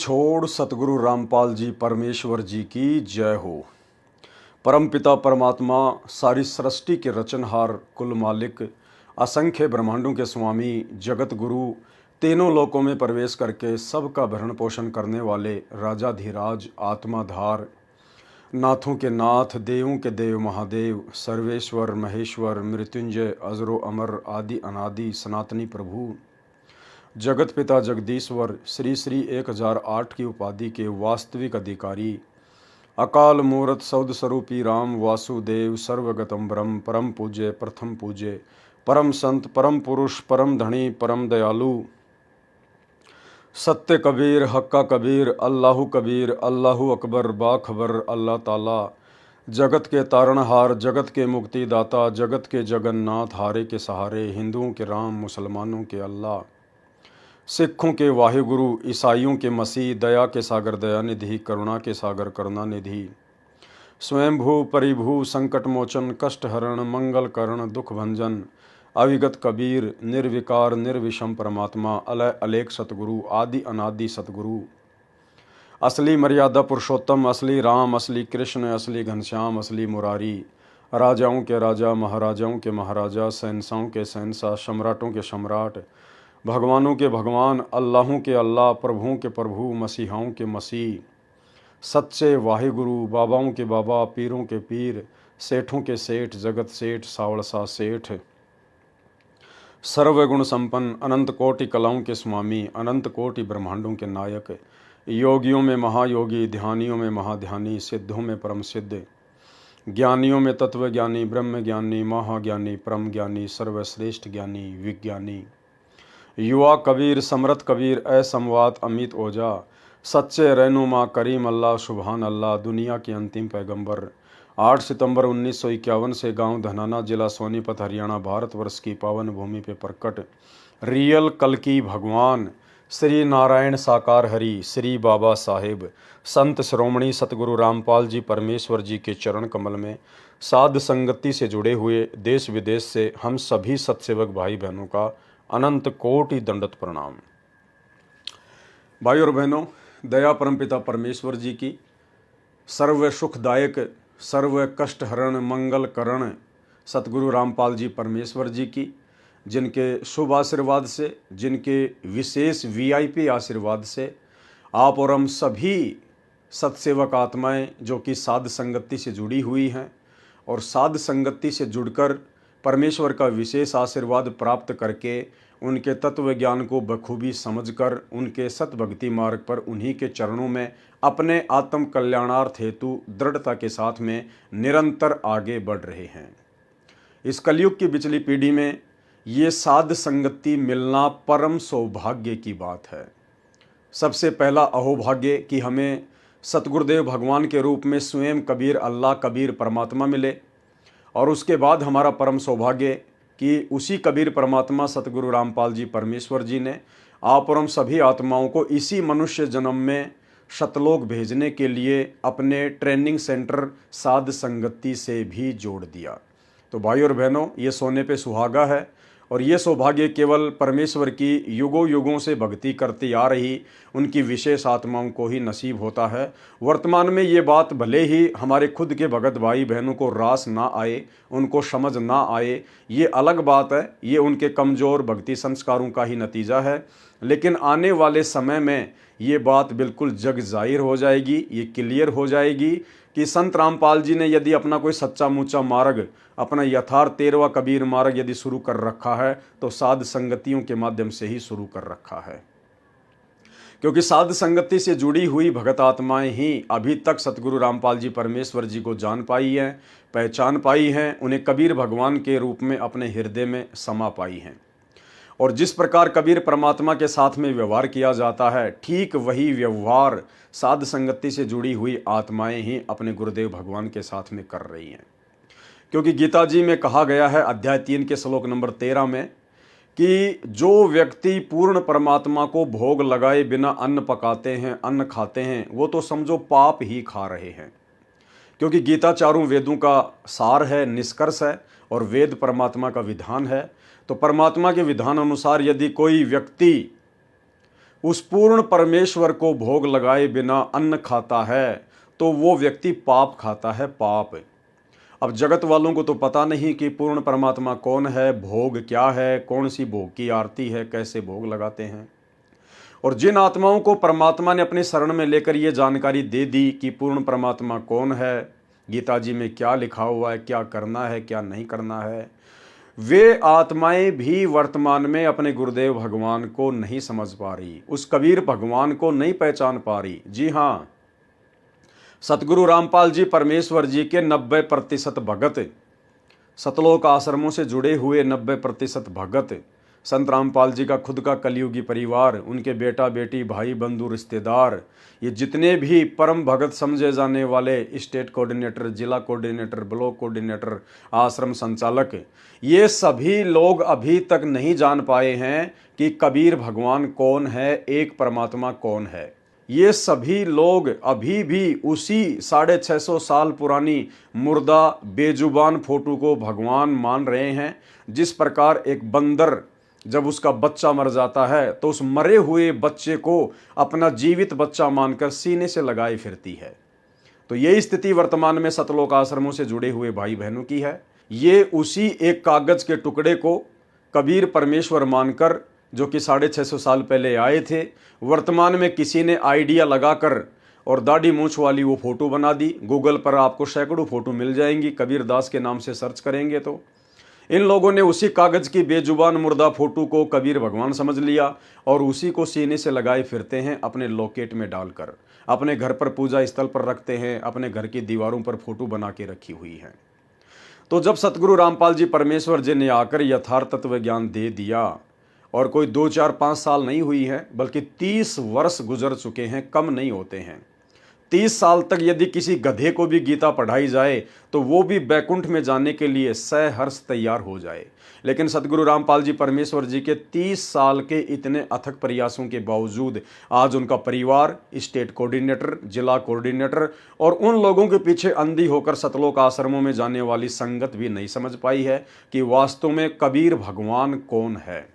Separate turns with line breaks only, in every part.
छोड़ सतगुरु रामपाल जी परमेश्वर जी की जय हो। परमपिता परमात्मा सारी सृष्टि के रचनहार, कुल मालिक, असंख्य ब्रह्मांडों के स्वामी, जगत गुरु, तीनों लोकों में प्रवेश करके सबका भरण पोषण करने वाले राजाधिराज, आत्माधार, नाथों के नाथ, देवों के देव महादेव, सर्वेश्वर महेश्वर, मृत्युंजय, अजरो अमर, आदि अनादि सनातनी प्रभु, जगत पिता जगदीश्वर, श्री श्री 1008 की उपाधि के वास्तविक अधिकारी, अकाल मूर्त सौद स्वरूपी राम वासुदेव, सर्वगतम ब्रह्म, परम पूज्य, प्रथम पूज्य, परम संत, परम पुरुष, परम धनी, परम दयालु, सत्य कबीर, हक्का कबीर, अल्लाहु कबीर, अल्लाहु अकबर, बाखबर, अल्लाह ताला, जगत के तारणहार, जगत के मुक्तिदाता, जगत के जगन्नाथ, हारे के सहारे, हिंदुओं के राम, मुसलमानों के अल्लाह, सिखों के वाहिगुरु, ईसाइयों के मसीह, दया के सागर दयानिधि, करुणा के सागर करुणानिधि, स्वयंभू परिभू, संकट मोचन, कष्ट हरण, मंगल करण, दुख भंजन, अविगत कबीर, निर्विकार निर्विषम परमात्मा, अलय अलेख सतगुरु, आदि अनादि सतगुरु, असली मर्यादा पुरुषोत्तम, असली राम, असली कृष्ण, असली घनश्याम, असली मुरारी, राजाओं के राजा, महाराजाओं के महाराजा, शहंशाहों के शहंशाह, सम्राटों के सम्राट, भगवानों के भगवान, अल्लाहों के अल्लाह, प्रभुओं के प्रभु, मसीहाओं के मसीह, सच्चे वाहिगुरु, बाबाओं के बाबा, पीरों के पीर, सेठों के सेठ, जगत सेठ, सावड़सा सेठ, सर्वगुण संपन्न, अनंत कोटि कलाओं के स्वामी, अनंत कोटि ब्रह्मांडों के नायक, योगियों में महायोगी, ध्यानियों में महाध्यानी, सिद्धों में परम सिद्ध, ज्ञानियों में तत्वज्ञानी, ब्रह्म ज्ञानी, महाज्ञानी, परम ज्ञानी, सर्वश्रेष्ठ ज्ञानी, विज्ञानी, युवा कबीर, समरथ कबीर, असमवात अमित ओझा, सच्चे रहनुमा, करीम अल्लाह, सुबहान अल्लाह, दुनिया के अंतिम पैगंबर, 8 सितंबर 1951 से गांव धनाना, जिला सोनीपत, हरियाणा, भारतवर्ष की पावन भूमि पे प्रकट रियल कल्कि भगवान श्री नारायण साकार हरि, श्री बाबा साहेब संत श्रोमणी सतगुरु रामपाल जी परमेश्वर जी के चरण कमल में साध संगति से जुड़े हुए देश विदेश से हम सभी सत्सेवक भाई बहनों का अनंत कोटि दंडत प्रणाम। भाई और बहनों, दया परमपिता परमेश्वर जी की, सर्व सुखदायक, सर्व कष्ट हरण, मंगल करण सतगुरु रामपाल जी परमेश्वर जी की, जिनके शुभ आशीर्वाद से, जिनके विशेष वीआईपी आशीर्वाद से आप और हम सभी सत्सेवक आत्माएं जो कि साध संगति से जुड़ी हुई हैं और साध संगति से जुड़कर परमेश्वर का विशेष आशीर्वाद प्राप्त करके उनके तत्व ज्ञान को बखूबी समझकर उनके सतभक्ति मार्ग पर उन्हीं के चरणों में अपने आत्म कल्याणार्थ हेतु दृढ़ता के साथ में निरंतर आगे बढ़ रहे हैं। इस कलयुग की बिचली पीढ़ी में ये साध संगति मिलना परम सौभाग्य की बात है। सबसे पहला अहोभाग्य कि हमें सतगुरुदेव भगवान के रूप में स्वयं कबीर, अल्लाह कबीर परमात्मा मिले, और उसके बाद हमारा परम सौभाग्य कि उसी कबीर परमात्मा सतगुरु रामपाल जी परमेश्वर जी ने आप और हम सभी आत्माओं को इसी मनुष्य जन्म में शतलोक भेजने के लिए अपने ट्रेनिंग सेंटर साध संगति से भी जोड़ दिया। तो भाई और बहनों, ये सोने पे सुहागा है और ये सौभाग्य केवल परमेश्वर की युगों युगों से भक्ति करती आ रही उनकी विशेष आत्माओं को ही नसीब होता है। वर्तमान में ये बात भले ही हमारे खुद के भगत भाई बहनों को रास ना आए, उनको समझ ना आए, ये अलग बात है, ये उनके कमज़ोर भक्ति संस्कारों का ही नतीजा है। लेकिन आने वाले समय में ये बात बिल्कुल जग जाहिर हो जाएगी, ये क्लियर हो जाएगी कि संत रामपाल जी ने यदि अपना कोई सच्चा मुच्चा मार्ग, अपना यथार्थ 13वां कबीर मार्ग यदि शुरू कर रखा है तो साध संगतियों के माध्यम से ही शुरू कर रखा है। क्योंकि साध संगति से जुड़ी हुई भगत आत्माएं ही अभी तक सतगुरु रामपाल जी परमेश्वर जी को जान पाई हैं, पहचान पाई हैं, उन्हें कबीर भगवान के रूप में अपने हृदय में समा पाई हैं। और जिस प्रकार कबीर परमात्मा के साथ में व्यवहार किया जाता है, ठीक वही व्यवहार साध संगति से जुड़ी हुई आत्माएं ही अपने गुरुदेव भगवान के साथ में कर रही हैं। क्योंकि गीता जी में कहा गया है, अध्याय 3 के श्लोक नंबर 13 में, कि जो व्यक्ति पूर्ण परमात्मा को भोग लगाए बिना अन्न पकाते हैं, अन्न खाते हैं, वो तो समझो पाप ही खा रहे हैं। क्योंकि गीता चारों वेदों का सार है, निष्कर्ष है, और वेद परमात्मा का विधान है। तो परमात्मा के विधान अनुसार यदि कोई व्यक्ति उस पूर्ण परमेश्वर को भोग लगाए बिना अन्न खाता है तो वो व्यक्ति पाप खाता है, पाप। अब जगत वालों को तो पता नहीं कि पूर्ण परमात्मा कौन है, भोग क्या है, कौन सी भोग की आरती है, कैसे भोग लगाते हैं। और जिन आत्माओं को परमात्मा ने अपने शरण में लेकर ये जानकारी दे दी कि पूर्ण परमात्मा कौन है, गीता जी में क्या लिखा हुआ है, क्या करना है, क्या नहीं करना है, वे आत्माएं भी वर्तमान में अपने गुरुदेव भगवान को नहीं समझ पा रही, उस कबीर भगवान को नहीं पहचान पा रही। जी हाँ, सतगुरु रामपाल जी परमेश्वर जी के 90% भगत, सतलोक आश्रमों से जुड़े हुए 90% भगत, संत रामपाल जी का खुद का कलयुगी परिवार, उनके बेटा बेटी, भाई बंधु, रिश्तेदार, ये जितने भी परम भगत समझे जाने वाले स्टेट कोऑर्डिनेटर, जिला कोऑर्डिनेटर, ब्लॉक कोऑर्डिनेटर, आश्रम संचालक, ये सभी लोग अभी तक नहीं जान पाए हैं कि कबीर भगवान कौन है, एक परमात्मा कौन है। ये सभी लोग अभी भी उसी 650 साल पुरानी मुर्दा बेजुबान फोटो को भगवान मान रहे हैं। जिस प्रकार एक बंदर जब उसका बच्चा मर जाता है तो उस मरे हुए बच्चे को अपना जीवित बच्चा मानकर सीने से लगाए फिरती है, तो ये स्थिति वर्तमान में सतलोक आश्रमों से जुड़े हुए भाई बहनों की है। ये उसी एक कागज के टुकड़े को कबीर परमेश्वर मानकर, जो कि 650 साल पहले आए थे, वर्तमान में किसी ने आइडिया लगाकर और दाढ़ी मूछ वाली वो फोटो बना दी। गूगल पर आपको सैकड़ों फोटो मिल जाएंगी, कबीर दास के नाम से सर्च करेंगे तो। इन लोगों ने उसी कागज की बेजुबान मुर्दा फोटो को कबीर भगवान समझ लिया और उसी को सीने से लगाए फिरते हैं, अपने लॉकेट में डालकर अपने घर पर पूजा स्थल पर रखते हैं, अपने घर की दीवारों पर फोटो बना के रखी हुई है। तो जब सतगुरु रामपाल जी परमेश्वर जी ने आकर यथार्थ तत्व ज्ञान दे दिया, और कोई 2 4 5 साल नहीं हुई है बल्कि 30 वर्ष गुजर चुके हैं, कम नहीं होते हैं। 30 साल तक यदि किसी गधे को भी गीता पढ़ाई जाए तो वो भी बैकुंठ में जाने के लिए सहर्ष तैयार हो जाए। लेकिन सतगुरु रामपाल जी परमेश्वर जी के 30 साल के इतने अथक प्रयासों के बावजूद आज उनका परिवार, स्टेट कोऑर्डिनेटर, जिला कोऑर्डिनेटर और उन लोगों के पीछे अंधी होकर सतलोक आश्रमों में जाने वाली संगत भी नहीं समझ पाई है कि वास्तव में कबीर भगवान कौन है।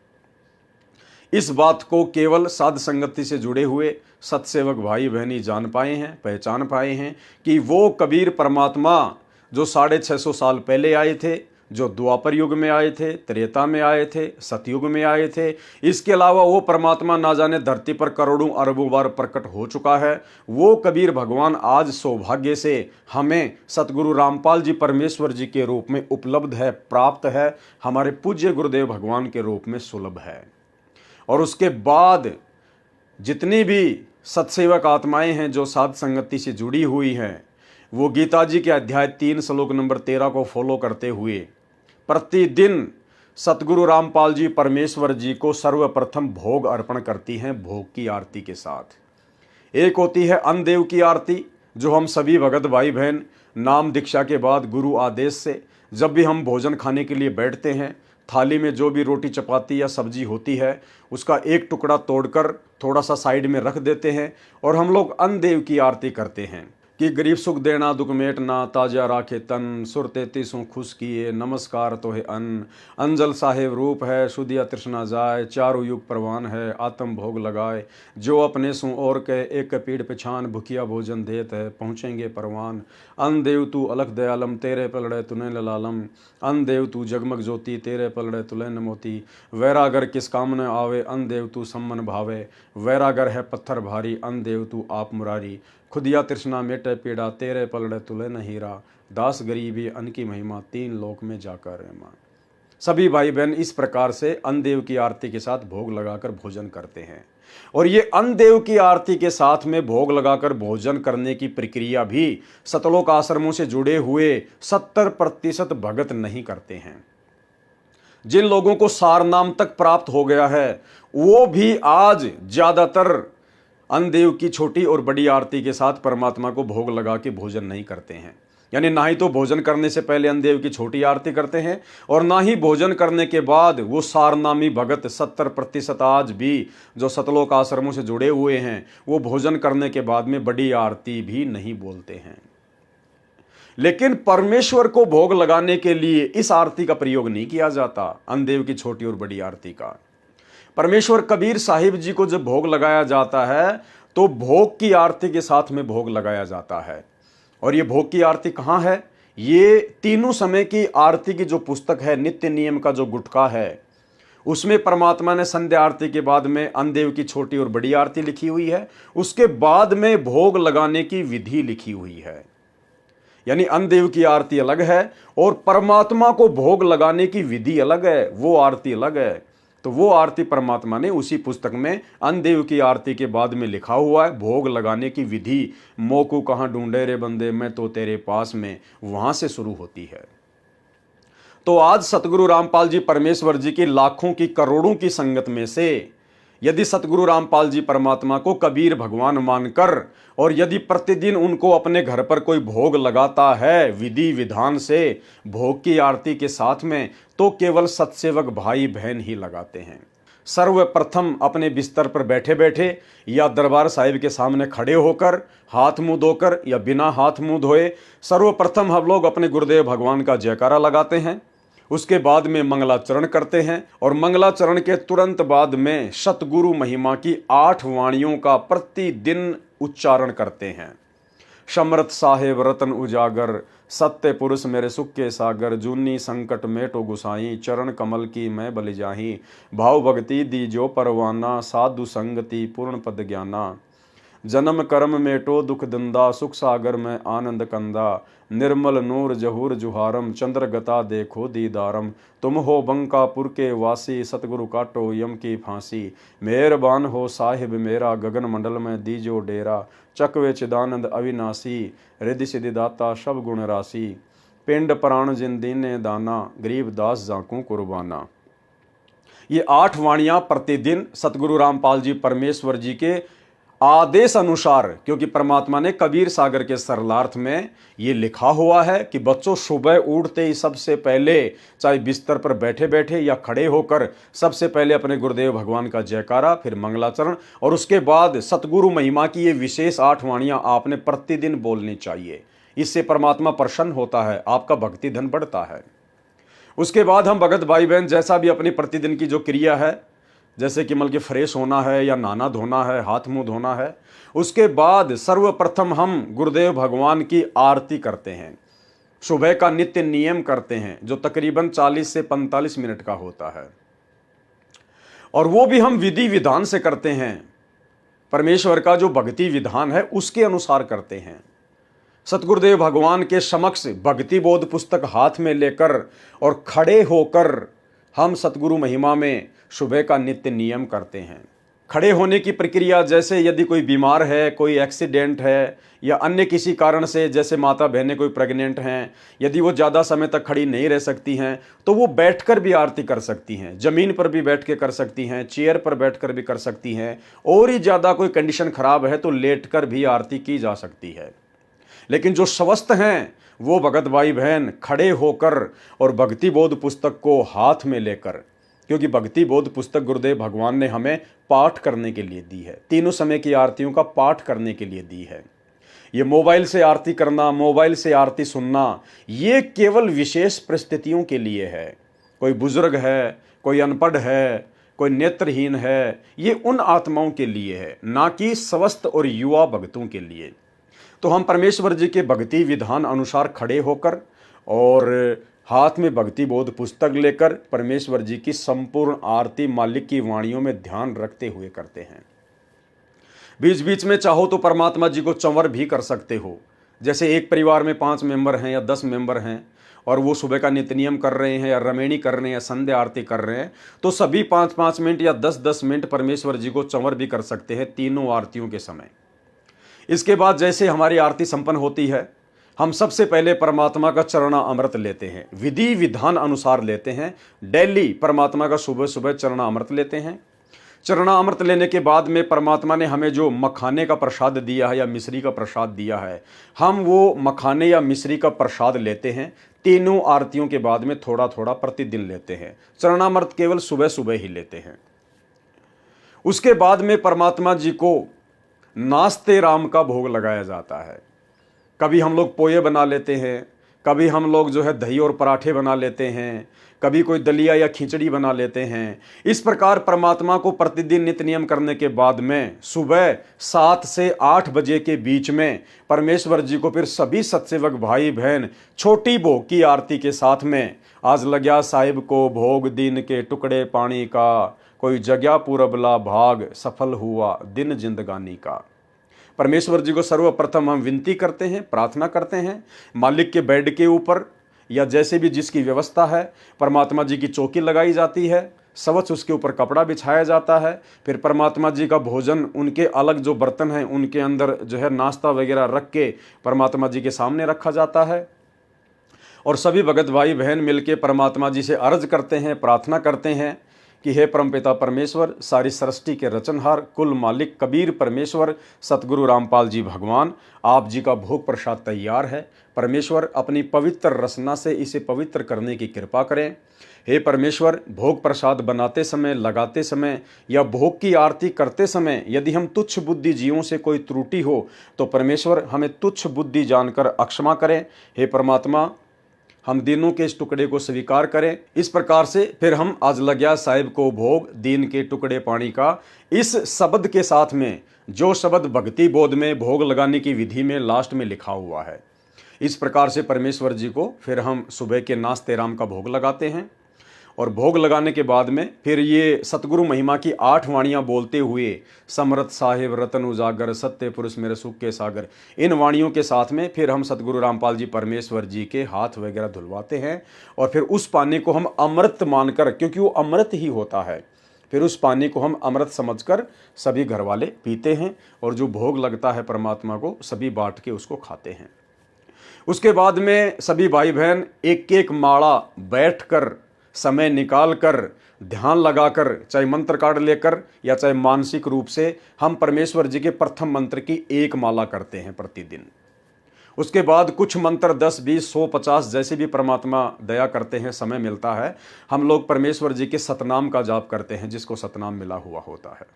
इस बात को केवल साध संगति से जुड़े हुए सत्सेवक भाई बहनी जान पाए हैं, पहचान पाए हैं कि वो कबीर परमात्मा जो 650 साल पहले आए थे, जो द्वापर युग में आए थे, त्रेता में आए थे, सतयुग में आए थे, इसके अलावा वो परमात्मा ना जाने धरती पर करोड़ों अरबों बार प्रकट हो चुका है। वो कबीर भगवान आज सौभाग्य से हमें सतगुरु रामपाल जी परमेश्वर जी के रूप में उपलब्ध है, प्राप्त है, हमारे पूज्य गुरुदेव भगवान के रूप में सुलभ है। और उसके बाद जितनी भी सत्सेवक आत्माएं हैं जो साध संगति से जुड़ी हुई हैं, वो गीता जी के अध्याय 3 श्लोक नंबर 13 को फॉलो करते हुए प्रतिदिन सतगुरु रामपाल जी परमेश्वर जी को सर्वप्रथम भोग अर्पण करती हैं, भोग की आरती के साथ। एक होती है अन्नदेव की आरती, जो हम सभी भगत भाई बहन नाम दीक्षा के बाद गुरु आदेश से जब भी हम भोजन खाने के लिए बैठते हैं, थाली में जो भी रोटी चपाती या सब्जी होती है उसका एक टुकड़ा तोड़कर थोड़ा सा साइड में रख देते हैं और हम लोग अन्नदेव की आरती करते हैं कि गरीब सुख देना दुख मेटना, ताजा राखे तन, सुर 33 खुश किए, नमस्कार तो है अन्न, अंजल साहेब रूप है, शुद्धिया तृष्णा जाए, चारों युग प्रवान है, आत्म भोग लगाए, जो अपने सु और के एक पीड़ पिछान, भुखिया भोजन देत है, पहुँचेंगे परवान, अन्न देव तू अलख दयालम, तेरे पलड़े तुने ललालम, अन्न देव तू जगमग ज्योति, तेरे पलड़े तुले नमोती, वैरागर किस काम न आवे, अन्न देव तू सम्मन भावे, वैरागर है पत्थर भारी, अन्न देव तू आप मुरारी, खुदिया तृष्णा मेटे पीड़ा, तेरे पलड़े तुले न हीरा, दास गरीबी अन्न की महिमा, 3 लोक में जाकर रहमा। सभी भाई बहन इस प्रकार से अन्नदेव की आरती के साथ भोग लगाकर भोजन करते हैं। और ये अन्नदेव की आरती के साथ में भोग लगाकर भोजन करने की प्रक्रिया भी सतलोक आश्रमों से जुड़े हुए 70% भगत नहीं करते हैं। जिन लोगों को सारनाम तक प्राप्त हो गया है वो भी आज ज्यादातर अन्नदेव की छोटी और बड़ी आरती के साथ परमात्मा को भोग लगा के भोजन नहीं करते हैं। यानी ना ही तो भोजन करने से पहले अन्नदेव की छोटी आरती करते हैं और ना ही भोजन करने के बाद वो सारनामी भगत 70% आज भी जो सतलोक आश्रमों से जुड़े हुए हैं वो भोजन करने के बाद में बड़ी आरती भी नहीं बोलते हैं। लेकिन परमेश्वर को भोग लगाने के लिए इस आरती का प्रयोग नहीं किया जाता, अन्नदेव की छोटी और बड़ी आरती का। परमेश्वर कबीर साहिब जी को जब भोग लगाया जाता है तो भोग की आरती के साथ में भोग लगाया जाता है। और ये भोग की आरती कहाँ है? ये तीनों समय की आरती की जो पुस्तक है, नित्य नियम का जो गुटका है, उसमें परमात्मा ने संध्या आरती के बाद में अन्नदेव की छोटी और बड़ी आरती लिखी हुई है। उसके बाद में भोग लगाने की विधि लिखी हुई है। यानी अन्नदेव की आरती अलग है और परमात्मा को भोग लगाने की विधि अलग है, वो आरती अलग है। तो वो आरती परमात्मा ने उसी पुस्तक में अन्नदेव की आरती के बाद में लिखा हुआ है। भोग लगाने की विधि मोकू कहाँ ढूंढे रे बंदे, मैं तो तेरे पास में, वहां से शुरू होती है। तो आज सतगुरु रामपाल जी परमेश्वर जी की लाखों की करोड़ों की संगत में से यदि सतगुरु रामपाल जी परमात्मा को कबीर भगवान मानकर और यदि प्रतिदिन उनको अपने घर पर कोई भोग लगाता है विधि विधान से, भोग की आरती के साथ में, तो केवल सत्सेवक भाई बहन ही लगाते हैं। सर्वप्रथम अपने बिस्तर पर बैठे बैठे या दरबार साहिब के सामने खड़े होकर, हाथ मुंह धोकर या बिना हाथ मुंह धोए, सर्वप्रथम हम लोग अपने गुरुदेव भगवान का जयकारा लगाते हैं। उसके बाद में मंगलाचरण करते हैं और मंगलाचरण के तुरंत बाद में सतगुरु महिमा की 8 वाणियों का प्रतिदिन उच्चारण करते हैं। समर्थ साहेब रतन उजागर, सत्य पुरुष मेरे सुख के सागर, जूनी संकट मेटो गुसाई, चरण कमल की मैं बलि जाही, भाव भक्ति दी जो परवाना, साधु संगति पूर्ण पद ज्ञाना, जन्म कर्म मेटो दुख दंदा, सुख सागर में आनंद कंदा, निर्मल नूर जहूर जुहारम, चंद्र गता देखो दीदारम, तुम हो बंकापुर के वासी, सतगुरु काटो यम की फांसी, मेहरबान हो साहिब मेरा, गगन मंडल में दीजो डेरा, चकवे चिदानंद अविनाशी, रिद्धि सिद्धि दाता सब गुण राशि, पिंड प्राण जिन दीने दाना, गरीब दास जाकू कुर्बाना। ये 8 वाणियां प्रतिदिन सतगुरु रामपाल जी परमेश्वर जी के आदेश अनुसार, क्योंकि परमात्मा ने कबीर सागर के सरलार्थ में ये लिखा हुआ है कि बच्चों सुबह उठते ही सबसे पहले, चाहे बिस्तर पर बैठे बैठे या खड़े होकर, सबसे पहले अपने गुरुदेव भगवान का जयकारा, फिर मंगलाचरण और उसके बाद सतगुरु महिमा की ये विशेष 8 वाणियां आपने प्रतिदिन बोलनी चाहिए। इससे परमात्मा प्रसन्न होता है, आपका भक्ति धन बढ़ता है। उसके बाद हम भगत भाई बहन जैसा भी अपनी प्रतिदिन की जो क्रिया है, जैसे कि मतलब कि फ्रेश होना है या नहाना धोना है, हाथ मुंह धोना है, उसके बाद सर्वप्रथम हम गुरुदेव भगवान की आरती करते हैं। सुबह का नित्य नियम करते हैं जो तकरीबन 40 से 45 मिनट का होता है और वो भी हम विधि विधान से करते हैं। परमेश्वर का जो भक्ति विधान है उसके अनुसार करते हैं। सतगुरुदेव भगवान के समक्ष भक्ति बोध पुस्तक हाथ में लेकर और खड़े होकर हम सतगुरु महिमा में सुबह का नित्य नियम करते हैं। खड़े होने की प्रक्रिया, जैसे यदि कोई बीमार है, कोई एक्सीडेंट है या अन्य किसी कारण से, जैसे माता बहनें कोई प्रेग्नेंट हैं, यदि वो ज़्यादा समय तक खड़ी नहीं रह सकती हैं तो वो बैठकर भी आरती कर सकती हैं, ज़मीन पर भी बैठ के कर सकती हैं, चेयर पर बैठकर भी कर सकती हैं, और ही ज़्यादा कोई कंडीशन खराब है तो लेटकर भी आरती की जा सकती है। लेकिन जो स्वस्थ हैं वो भगत भाई बहन खड़े होकर और भक्ति बोध पुस्तक को हाथ में लेकर, क्योंकि भक्ति बोध पुस्तक गुरुदेव भगवान ने हमें पाठ करने के लिए दी है, तीनों समय की आरतियों का पाठ करने के लिए दी है। ये मोबाइल से आरती करना, मोबाइल से आरती सुनना, ये केवल विशेष परिस्थितियों के लिए है। कोई बुजुर्ग है, कोई अनपढ़ है, कोई नेत्रहीन है, ये उन आत्माओं के लिए है, ना कि स्वस्थ और युवा भक्तों के लिए। तो हम परमेश्वर जी के भक्ति विधान अनुसार खड़े होकर और हाथ में भक्ति बोध पुस्तक लेकर परमेश्वर जी की संपूर्ण आरती मालिक की वाणियों में ध्यान रखते हुए करते हैं। बीच बीच में चाहो तो परमात्मा जी को चंवर भी कर सकते हो। जैसे एक परिवार में 5 मेंबर हैं या 10 मेंबर हैं और वो सुबह का नित्य नियम कर रहे हैं या रमेणी कर रहे हैं या संध्या आरती कर रहे हैं, तो सभी 5-5 मिनट या 10-10 मिनट परमेश्वर जी को चंवर भी कर सकते हैं तीनों आरतियों के समय। इसके बाद जैसे हमारी आरती संपन्न होती है, हम सबसे पहले परमात्मा का चरणा अमृत लेते हैं, विधि विधान अनुसार लेते हैं। डेली परमात्मा का सुबह सुबह चरणा अमृत लेते हैं। चरणा अमृत लेने के बाद में परमात्मा ने हमें जो मखाने का प्रसाद दिया है या मिश्री का प्रसाद दिया है, हम वो मखाने या मिश्री का प्रसाद लेते हैं। तीनों आरतियों के बाद में थोड़ा थोड़ा प्रतिदिन लेते हैं। चरणामृत केवल सुबह सुबह ही लेते हैं। उसके बाद में परमात्मा जी को नास्ते राम का भोग लगाया जाता है। कभी हम लोग पोहे बना लेते हैं, कभी हम लोग जो है दही और पराठे बना लेते हैं, कभी कोई दलिया या खिचड़ी बना लेते हैं। इस प्रकार परमात्मा को प्रतिदिन नित्य नियम करने के बाद में सुबह 7 से 8 बजे के बीच में परमेश्वर जी को फिर सभी सत्सेवक भाई बहन छोटी भोग की आरती के साथ में, आज लग्या साहिब को भोग दिन के टुकड़े पानी का, कोई जगया पूरबला भाग सफल हुआ दिन जिंदगानी का। परमेश्वर जी को सर्वप्रथम हम विनती करते हैं, प्रार्थना करते हैं, मालिक के बेड के ऊपर या जैसे भी जिसकी व्यवस्था है, परमात्मा जी की चौकी लगाई जाती है, सवच उसके ऊपर कपड़ा बिछाया जाता है। फिर परमात्मा जी का भोजन उनके अलग जो बर्तन हैं उनके अंदर जो है नाश्ता वगैरह रख के परमात्मा जी के सामने रखा जाता है। और सभी भगत भाई बहन मिलके परमात्मा जी से अर्ज करते हैं, प्रार्थना करते हैं कि हे परमपिता परमेश्वर, सारी सृष्टि के रचनहार, कुल मालिक कबीर परमेश्वर सतगुरु रामपाल जी भगवान, आप जी का भोग प्रसाद तैयार है। परमेश्वर अपनी पवित्र रसना से इसे पवित्र करने की कृपा करें। हे परमेश्वर, भोग प्रसाद बनाते समय, लगाते समय या भोग की आरती करते समय यदि हम तुच्छ बुद्धि जीवों से कोई त्रुटि हो तो परमेश्वर हमें तुच्छ बुद्धि जानकर अक्षमा करें। हे परमात्मा, हम दिनों के इस टुकड़े को स्वीकार करें। इस प्रकार से फिर हम आज लग्या साहिब को भोग दीन के टुकड़े पानी का इस शब्द के साथ में, जो शब्द भक्ति बोध में भोग लगाने की विधि में लास्ट में लिखा हुआ है, इस प्रकार से परमेश्वर जी को फिर हम सुबह के नाश्ते राम का भोग लगाते हैं। और भोग लगाने के बाद में फिर ये सतगुरु महिमा की 8 वाणियाँ बोलते हुए, समरथ साहिब रतन उजागर सत्य पुरुष मेरे सुख के सागर, इन वाणियों के साथ में फिर हम सतगुरु रामपाल जी परमेश्वर जी के हाथ वगैरह धुलवाते हैं। और फिर उस पानी को हम अमृत मानकर, क्योंकि वो अमृत ही होता है, फिर उस पानी को हम अमृत समझकर सभी घर वाले पीते हैं। और जो भोग लगता है परमात्मा को, सभी बांट के उसको खाते हैं। उसके बाद में सभी भाई बहन एक एक माला बैठकर, समय निकाल कर, ध्यान लगाकर, चाहे मंत्र कार्ड लेकर या चाहे मानसिक रूप से, हम परमेश्वर जी के प्रथम मंत्र की एक माला करते हैं प्रतिदिन। उसके बाद कुछ मंत्र 10, 20, 100, 50 जैसे भी परमात्मा दया करते हैं, समय मिलता है, हम लोग परमेश्वर जी के सतनाम का जाप करते हैं, जिसको सतनाम मिला हुआ होता है।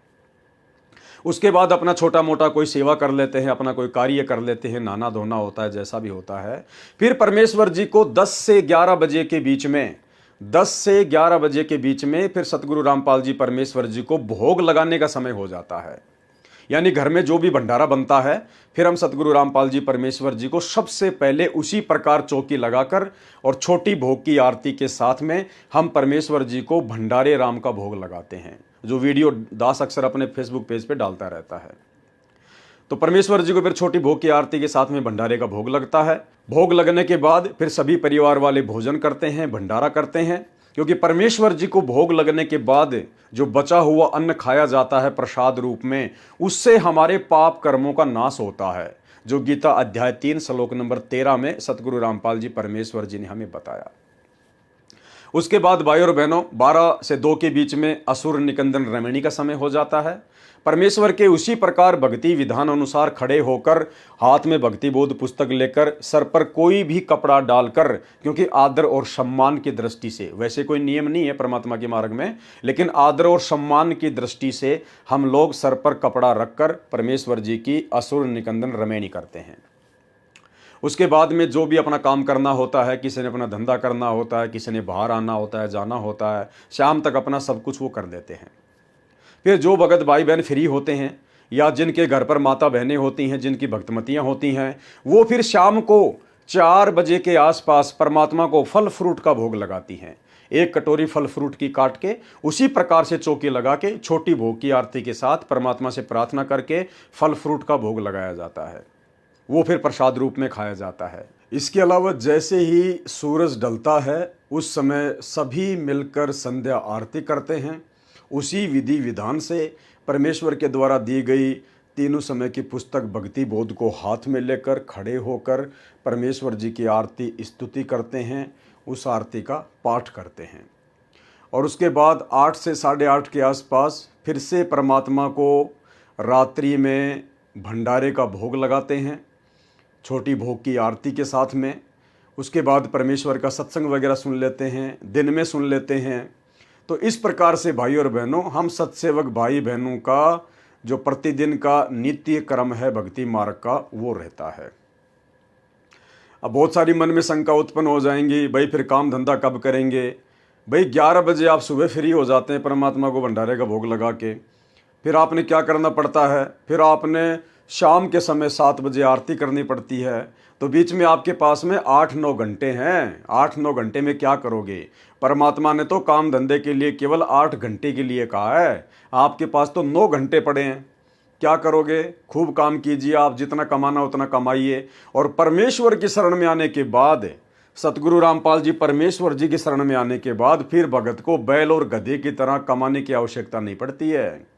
उसके बाद अपना छोटा मोटा कोई सेवा कर लेते हैं, अपना कोई कार्य कर लेते हैं, नहाना धोना होता है, जैसा भी होता है। फिर परमेश्वर जी को 10 से 11 बजे के बीच में, 10 से 11 बजे के बीच में फिर सतगुरु रामपाल जी परमेश्वर जी को भोग लगाने का समय हो जाता है। यानी घर में जो भी भंडारा बनता है, फिर हम सतगुरु रामपाल जी परमेश्वर जी को सबसे पहले उसी प्रकार चौकी लगाकर और छोटी भोग की आरती के साथ में हम परमेश्वर जी को भंडारे राम का भोग लगाते हैं, जो वीडियो दास अक्सर अपने फेसबुक पेज पे डालता रहता है। तो परमेश्वर जी को फिर छोटी भोग की आरती के साथ में भंडारे का भोग लगता है। भोग लगने के बाद फिर सभी परिवार वाले भोजन करते हैं, भंडारा करते हैं, क्योंकि परमेश्वर जी को भोग लगने के बाद जो बचा हुआ अन्न खाया जाता है प्रसाद रूप में, उससे हमारे पाप कर्मों का नाश होता है, जो गीता अध्याय 3 श्लोक नंबर 13 में सतगुरु रामपाल जी परमेश्वर जी ने हमें बताया। उसके बाद भाई और बहनों 12 से 2 के बीच में असुर निकंदन रमणी का समय हो जाता है। परमेश्वर के उसी प्रकार भक्ति विधान अनुसार खड़े होकर, हाथ में भक्ति बोध पुस्तक लेकर, सर पर कोई भी कपड़ा डालकर, क्योंकि आदर और सम्मान की दृष्टि से, वैसे कोई नियम नहीं है परमात्मा के मार्ग में, लेकिन आदर और सम्मान की दृष्टि से हम लोग सर पर कपड़ा रखकर परमेश्वर जी की असुर निकंदन रमणी करते हैं। उसके बाद में जो भी अपना काम करना होता है, किसी ने अपना धंधा करना होता है, किसी ने बाहर आना होता है, जाना होता है, शाम तक अपना सब कुछ वो कर देते हैं। फिर जो भगत भाई बहन फ्री होते हैं या जिनके घर पर माता बहनें होती हैं, जिनकी भक्तमतियाँ होती हैं, वो फिर शाम को 4 बजे के आसपास परमात्मा को फल फ्रूट का भोग लगाती हैं। एक कटोरी फल फ्रूट की काट के उसी प्रकार से चौकी लगा के छोटी भोग की आरती के साथ परमात्मा से प्रार्थना करके फल फ्रूट का भोग लगाया जाता है। वो फिर प्रसाद रूप में खाया जाता है। इसके अलावा जैसे ही सूरज ढलता है, उस समय सभी मिलकर संध्या आरती करते हैं। उसी विधि विधान से परमेश्वर के द्वारा दी गई तीनों समय की पुस्तक भक्ति बोध को हाथ में लेकर खड़े होकर परमेश्वर जी की आरती स्तुति करते हैं, उस आरती का पाठ करते हैं। और उसके बाद 8 से 8:30 के आसपास फिर से परमात्मा को रात्रि में भंडारे का भोग लगाते हैं, छोटी भोग की आरती के साथ में। उसके बाद परमेश्वर का सत्संग वगैरह सुन लेते हैं, दिन में सुन लेते हैं। तो इस प्रकार से भाई और बहनों, हम सत्सेवक भाई बहनों का जो प्रतिदिन का नित्य क्रम है भक्ति मार्ग का, वो रहता है। अब बहुत सारी मन में शंका उत्पन्न हो जाएंगी, भाई फिर काम धंधा कब करेंगे। भाई 11 बजे आप सुबह फ्री हो जाते हैं परमात्मा को भंडारे का भोग लगा के, फिर आपने क्या करना पड़ता है, फिर आपने शाम के समय 7 बजे आरती करनी पड़ती है। तो बीच में आपके पास में 8-9 घंटे हैं। 8-9 घंटे में क्या करोगे? परमात्मा ने तो काम धंधे के लिए केवल 8 घंटे के लिए कहा है, आपके पास तो 9 घंटे पड़े हैं। क्या करोगे? खूब काम कीजिए, आप जितना कमाना उतना कमाइए। और परमेश्वर की शरण में आने के बाद, सतगुरु रामपाल जी परमेश्वर जी की शरण में आने के बाद फिर भगत को बैल और गधे की तरह कमाने की आवश्यकता नहीं पड़ती है,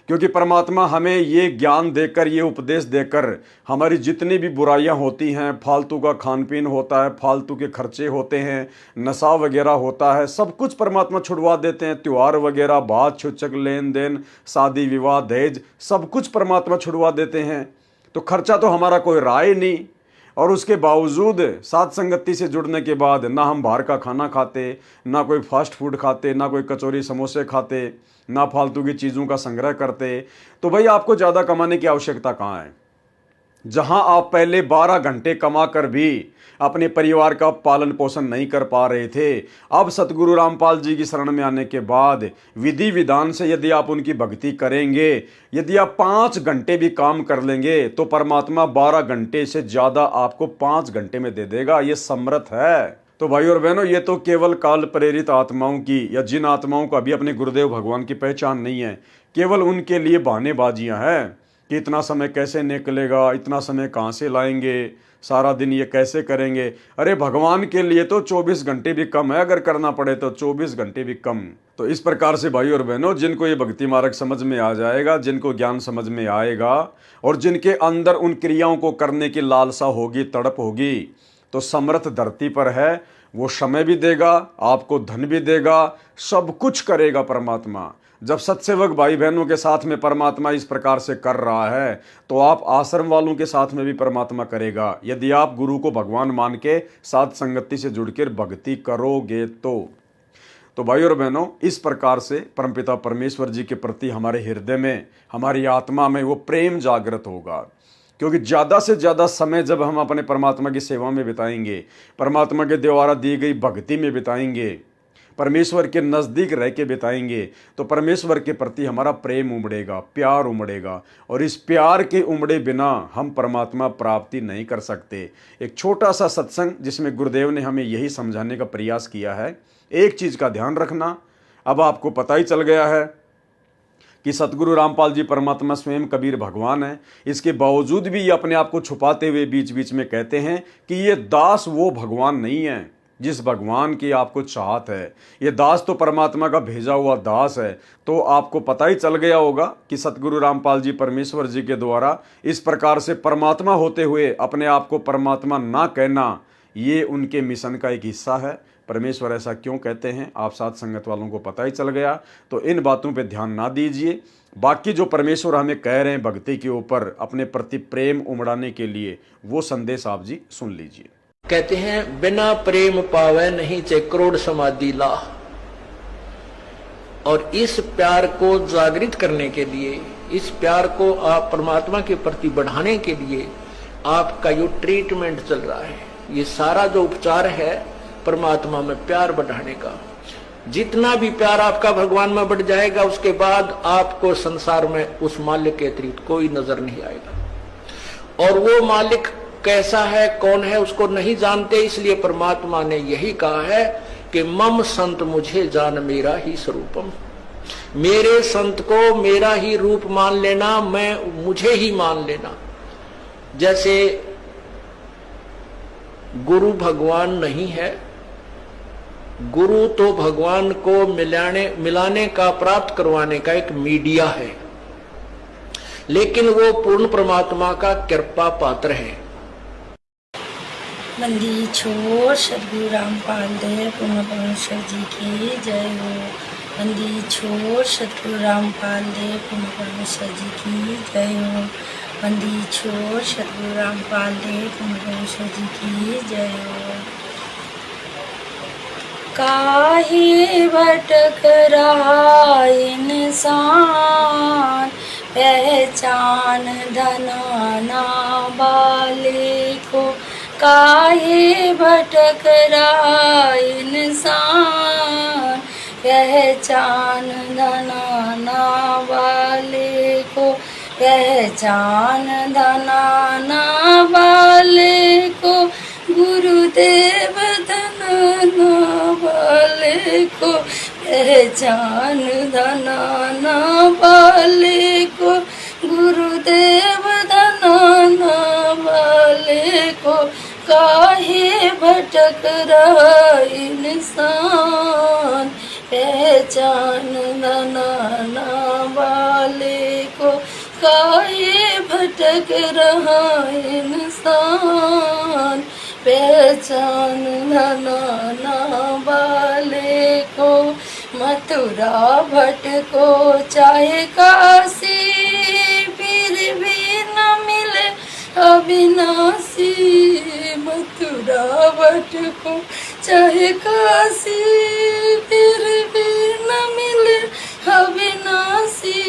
क्योंकि परमात्मा हमें ये ज्ञान देकर, ये उपदेश देकर, हमारी जितनी भी बुराइयां होती हैं, फालतू का खान पीन होता है, फालतू के खर्चे होते हैं, नशा वगैरह होता है, सब कुछ परमात्मा छुड़वा देते हैं। त्यौहार वगैरह, बात छुचक, लेन देन, शादी विवाह, दहेज, सब कुछ परमात्मा छुड़वा देते हैं। तो खर्चा तो हमारा कोई राय नहीं। और उसके बावजूद साथ संगति से जुड़ने के बाद ना हम बाहर का खाना खाते, ना कोई फास्ट फूड खाते, ना कोई कचौरी समोसे खाते, ना फालतू की चीज़ों का संग्रह करते। तो भाई आपको ज़्यादा कमाने की आवश्यकता कहाँ है? जहां आप पहले 12 घंटे कमा कर भी अपने परिवार का पालन पोषण नहीं कर पा रहे थे, अब सतगुरु रामपाल जी की शरण में आने के बाद विधि विधान से यदि आप उनकी भक्ति करेंगे, यदि आप 5 घंटे भी काम कर लेंगे, तो परमात्मा 12 घंटे से ज़्यादा आपको 5 घंटे में दे देगा। ये समर्थ है। तो भाई और बहनों, ये तो केवल काल प्रेरित आत्माओं की, या जिन आत्माओं को अभी अपने गुरुदेव भगवान की पहचान नहीं है, केवल उनके लिए बहानेबाजियां हैं कि इतना समय कैसे निकलेगा, इतना समय कहाँ से लाएंगे, सारा दिन ये कैसे करेंगे। अरे भगवान के लिए तो 24 घंटे भी कम है, अगर करना पड़े तो 24 घंटे भी कम। तो इस प्रकार से भाई और बहनों, जिनको ये भक्ति मार्ग समझ में आ जाएगा, जिनको ज्ञान समझ में आएगा, और जिनके अंदर उन क्रियाओं को करने की लालसा होगी, तड़प होगी, तो समर्थ धरती पर है। वो समय भी देगा, आपको धन भी देगा, सब कुछ करेगा परमात्मा। जब सत्सेवक भाई बहनों के साथ में परमात्मा इस प्रकार से कर रहा है, तो आप आश्रम वालों के साथ में भी परमात्मा करेगा, यदि आप गुरु को भगवान मान के साथ संगति से जुड़कर भक्ति करोगे तो भाई और बहनों, इस प्रकार से परमपिता परमेश्वर जी के प्रति हमारे हृदय में, हमारी आत्मा में वो प्रेम जागृत होगा। क्योंकि ज़्यादा से ज़्यादा समय जब हम अपने परमात्मा की सेवा में बिताएंगे, परमात्मा के द्वारा दी गई भक्ति में बिताएंगे, परमेश्वर के नज़दीक रह के बिताएंगे, तो परमेश्वर के प्रति हमारा प्रेम उमड़ेगा, प्यार उमड़ेगा। और इस प्यार के उमड़े बिना हम परमात्मा प्राप्ति नहीं कर सकते। एक छोटा सा सत्संग जिसमें गुरुदेव ने हमें यही समझाने का प्रयास किया है। एक चीज़ का ध्यान रखना, अब आपको पता ही चल गया है कि सतगुरु रामपाल जी परमात्मा स्वयं कबीर भगवान है। इसके बावजूद भी ये अपने आप को छुपाते हुए बीच बीच में कहते हैं कि ये दास वो भगवान नहीं है जिस भगवान की आपको चाहत है। ये दास तो परमात्मा का भेजा हुआ दास है। तो आपको पता ही चल गया होगा कि सतगुरु रामपाल जी परमेश्वर जी के द्वारा इस प्रकार से परमात्मा होते हुए अपने आप को परमात्मा ना कहना, ये उनके मिशन का एक हिस्सा है। परमेश्वर ऐसा क्यों कहते हैं, आप साथ संगत वालों को पता ही चल गया। तो इन बातों पे ध्यान ना दीजिए। बाकी जो परमेश्वर हमें कह रहे हैं भक्ति के ऊपर अपने प्रति प्रेम उमड़ाने के लिए, वो संदेश आप जी सुन लीजिए।
कहते हैं बिना प्रेम पावे नहीं चे करोड़ समाधि ला। और इस प्यार को जागृत करने के लिए, इस प्यार को आप परमात्मा के प्रति बढ़ाने के लिए आपका जो ट्रीटमेंट चल रहा है, ये सारा जो उपचार है परमात्मा में प्यार बढ़ाने का। जितना भी प्यार आपका भगवान में बढ़ जाएगा, उसके बाद आपको संसार में उस मालिक के अतिरिक्त कोई नजर नहीं आएगा। और वो मालिक कैसा है, कौन है, उसको नहीं जानते। इसलिए परमात्मा ने यही कहा है कि मम संत मुझे जान मेरा ही स्वरूपम। मेरे संत को मेरा ही रूप मान लेना, मैं मुझे ही मान लेना। जैसे गुरु भगवान नहीं है, गुरु तो भगवान को मिलाने का, प्राप्त करवाने का एक मीडिया है, लेकिन वो पूर्ण परमात्मा का कृपा पात्र है।
बंदी छोड़ सतगुरु रामपाल देव पूर्ण परमेश्वर जी की जय हो। बंदी छोड़ सतगुरु रामपाल देव पूर्ण परमेश्वर जी की जय हो। बंदी छोड़ सतगुरु रामपाल देव पूर्ण परमेश्वर जी की जय हो। काहे भटक रहा इंसान, पहचान धनाना वाले को। काहे भटक रहा इंसान, पहचान धनाना वाले को, पहचान धनाना वाले को, गुरुदेव धनाना वाले को, पहचान धनाना वाले को, गुरुदेव धनाना वाले को, काहे भटक रहा इंसान, पहचान धनाना वाले को, काहे भटक रहा इंसान, पहचान धनाना वाले को। मथुरा भटको चाहे काशी, फिर भी न मिले अविनाशी, मथुरा भटको चाहे काशी, फिर भी न मिले अविनाशी,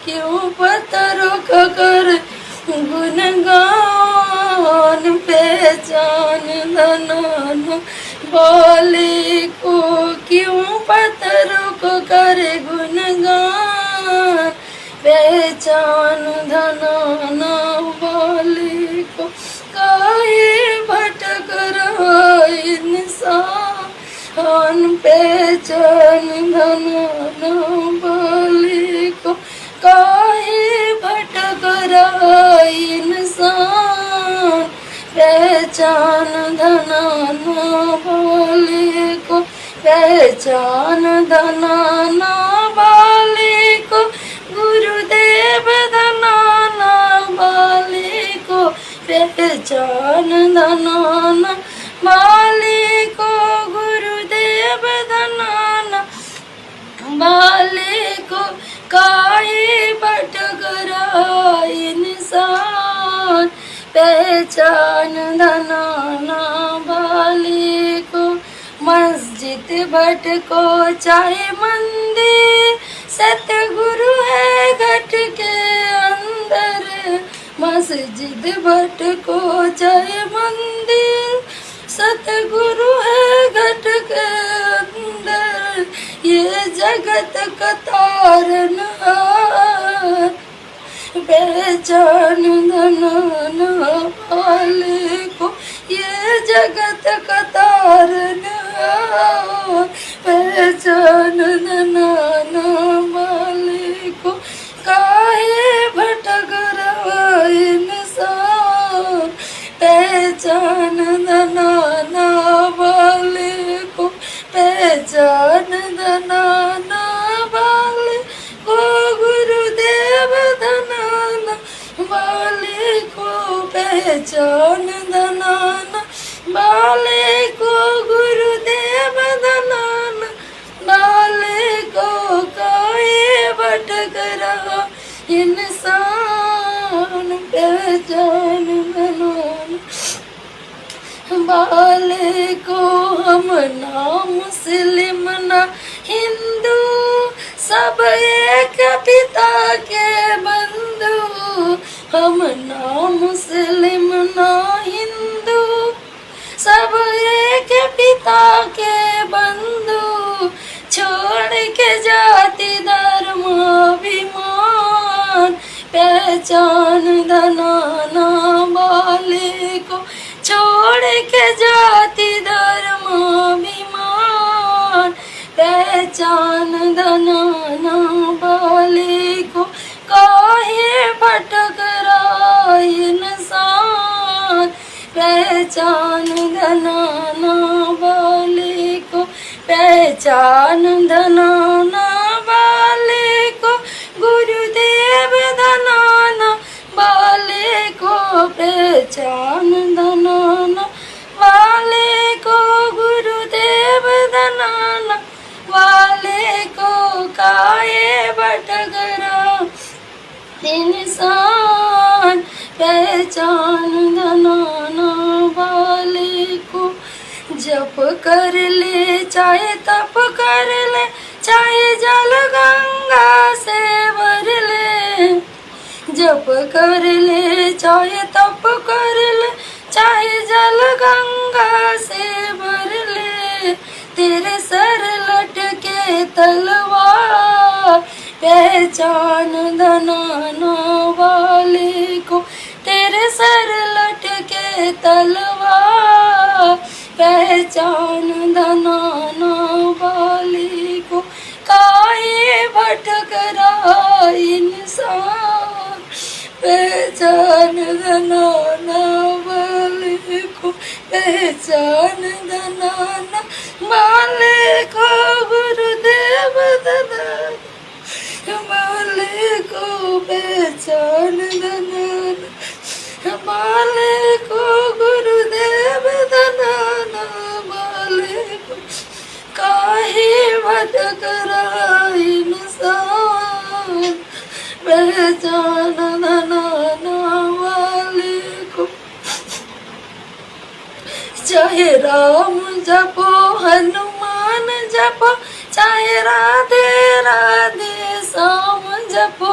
क्यों पत्थरों का कर गुणगान, पहचान धनाना वाले को, क्यों पत्थरों को करे गुणगान, पहचान धनाना वाले को, काहे भटक रहा इंसान, पहचान धनाना वाले को, काहे भटक रहा इंसान, पहचान धनाना वाले को, पहचान धनाना वाले को, गुरुदेव धनाना वाले को, पहचान धनाना वाले को, गुरुदेव धनाना वाले को, काहे भटक रहा इंसान, पहचान धनाना वाले को। मस्जिद भटको चाहे मंदिर, सतगुरु है घट के अंदर, मस्जिद भटको चाहे मंदिर, सतगुरु है घट के अंदर, ये जगत का तारनहार, पहचान धनाना वाले को, ये जगत का तारनहार, पहचान धनाना वाले को, काहे भटक रहा इंसान, पहचान धनाना वाले को, पहचान धनाना वाले को, गुरुदेव धनाना वाले को, पहचान धनाना वाले को, गुरुदेव धनाना वाले को, काहे भटक रहा इंसान, पहचान धनाना वाले को। हम ना मुस्लिम ना हिंदू, सब एक पिता के बंधु, हम ना मुस्लिम ना हिंदू, सब एक पिता के बंधु, छोड़ के जाति धर्म अभिमान, पहचान धनाना वाले को, छोड़ के जाति धर्म अभिमान, पहचान धनाना वाले को, काहे भटक रहा इंसान, पहचान धनाना वाले को, पहचान धनाना वाले को, गुरुदेव धनाना वाले को, पहचान धनाना वाले को, गुरुदेव धनाना वाले को, काहे भटक रहा इंसान, पहचान धनाना वाले को। जप कर ले चाहे तप कर ले, चाहे जल गंगा से भर ले, जप कर ले चाहे तप कर ले, चाहे जल गंगा से भर ले, तेरे सर लटके तलवार, पहचान धनाना वाले को, तेरे सर लटके तलवार, पहचान धनाना वाले को। काहे भटक रहा इंसान, पहचान धनाना वाले को, पहचान धनाना वाले को। गुरुदेव धनाना वाले को, पहचान धनाना वाले को। गुरुदेव धनाना वाले को। काहे भटक रहा इंसान, पहचान धनाना वाले को। चाहे राम जपो हनुमान जपो, चाहे राधे राधे श्याम जपो,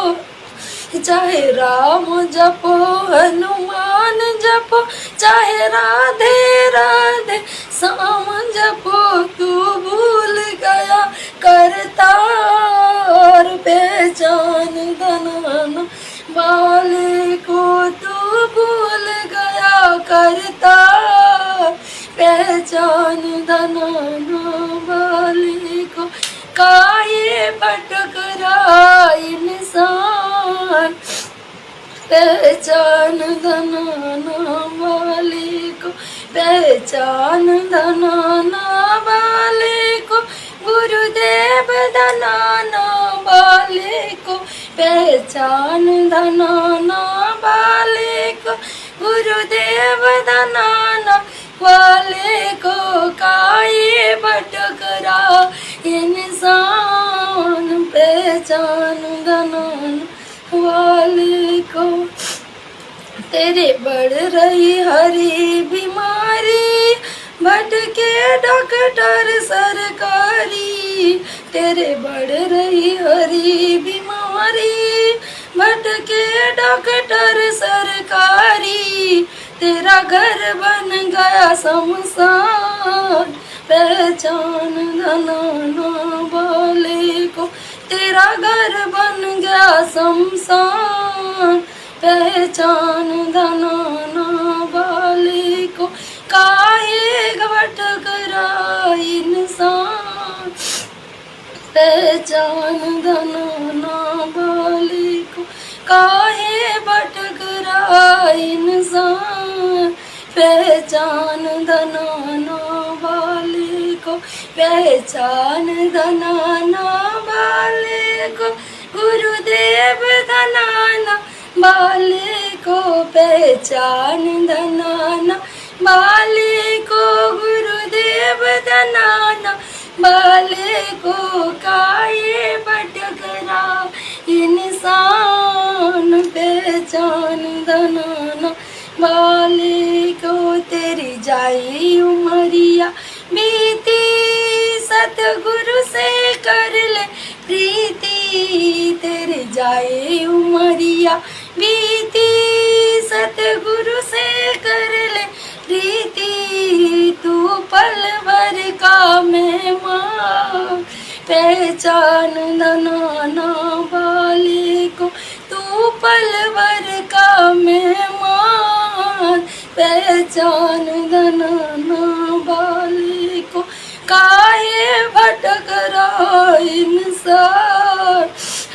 चाहे राम जपो हनुमान जपो, चाहे राधे राधे श्याम जपो। तू भूल गया करतार, पहचान धनाना वाले को। तू भूल गया करतार, पहचान धनाना वाले को। काहे भटक रहा इंसान, पहचान धनाना वाले को, पहचान धनाना वाले को। गुरुदेव धनाना वाले को, पहचान धनाना वाले को। गुरुदेव धनाना वाले को। काहे भटक रहा इंसान, पहचान धनाना वाले को। तेरे बढ़ रही हरी बीमारी, भटके डॉक्टर सरकारी, तेरे बढ़ रही हरी बीमारी, भटके डॉक्टर सरकारी। तेरा घर बन गया शमशान, पहचान धनाना वाले को। तेरा घर बन गया शमशान, पहचान धनाना वाले को। काहे भटक रहा इंसान, पहचान धनाना वाले को। काहे भटक रहा इंसान, पहचान धनाना वाले को, पहचान धनाना वाले को। गुरुदेव धनाना वाले को, पहचान धनाना वाले को। गुरुदेव धनाना वाले को। काहे भटक रहा इंसान, पहचान धनाना वाले को। तेरी जाई उमरिया बीती, सतगुरु से कर ले प्रीति। तेरी जाई उमरिया बीती, सतगुरु से कर ले प्रीति। तू पल भर का मेहमान, पहचान धनाना वाले को। तू पल भर का मेहमान, पहचान धनाना वाले को। काहे भटक रहा इंसान,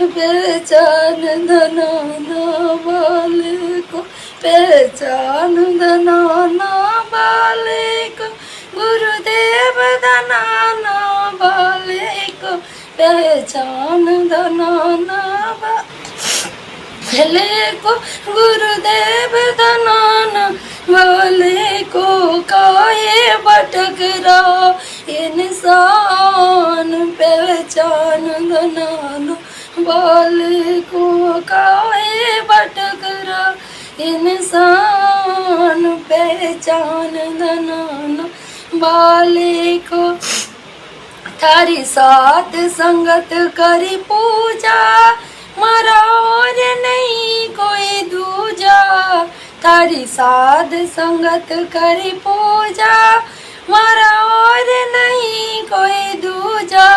पहचान धनाना वाले को, पहचान धनाना वाले को। गुरुदेव धनाना वाले को, पहचान धनाना वाले को। गुरुदेव धनाना वाले को। काहे भटक रहा इंसान, पहचान धनाना वाले को। काहे भटक रहा इंसान, पहचान धनाना वाले को। थारी साथ संगत करी पूजा, मारा और नहीं कोई दूजा। तारी साध संगत करी पूजा, मारा और नहीं कोई दूजा।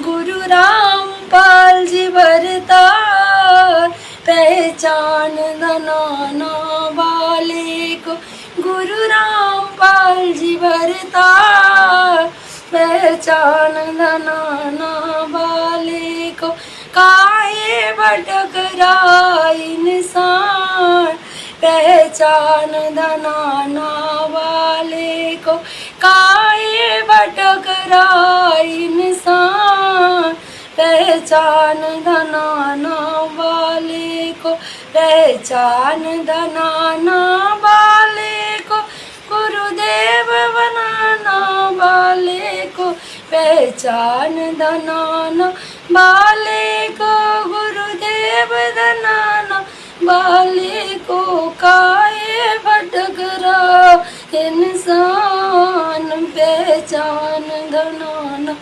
गुरु रामपाल जी बरतार, पहचान दनाना वाले को। गुरु रामपाल जी बरतार, पहचान दनाना वाले को। काहे भटक रहा इंसान, पहचान दनाना वाले को। काहे भटक रहा इंसान, पहचान दनाना वाले को। पहचान दनाना वाले को, गुरुदेव बनाना वाले को। पहचान दनाना वाले को, गुरुदेव बनाना वाले को। काहे भटक रहा इंसान, पहचान दनाना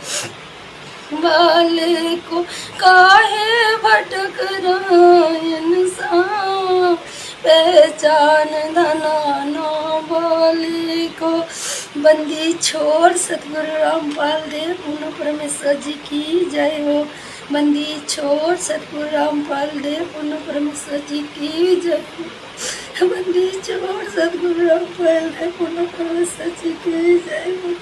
वाले को। काहे भटक रहा इंसान, पहचान दनाना वाले को। बंदी छोड़ सतगुरु रामपाल देव पूर्ण परमेश्वर जी की जय हो। बंदी छोड़ सतगुरु रामपाल देव पूर्ण परमेश्वर जी की जय हो। बंदी छोड़ सतगुरु रामपाल देव पूर्ण परमेश्वर जी की जय हो।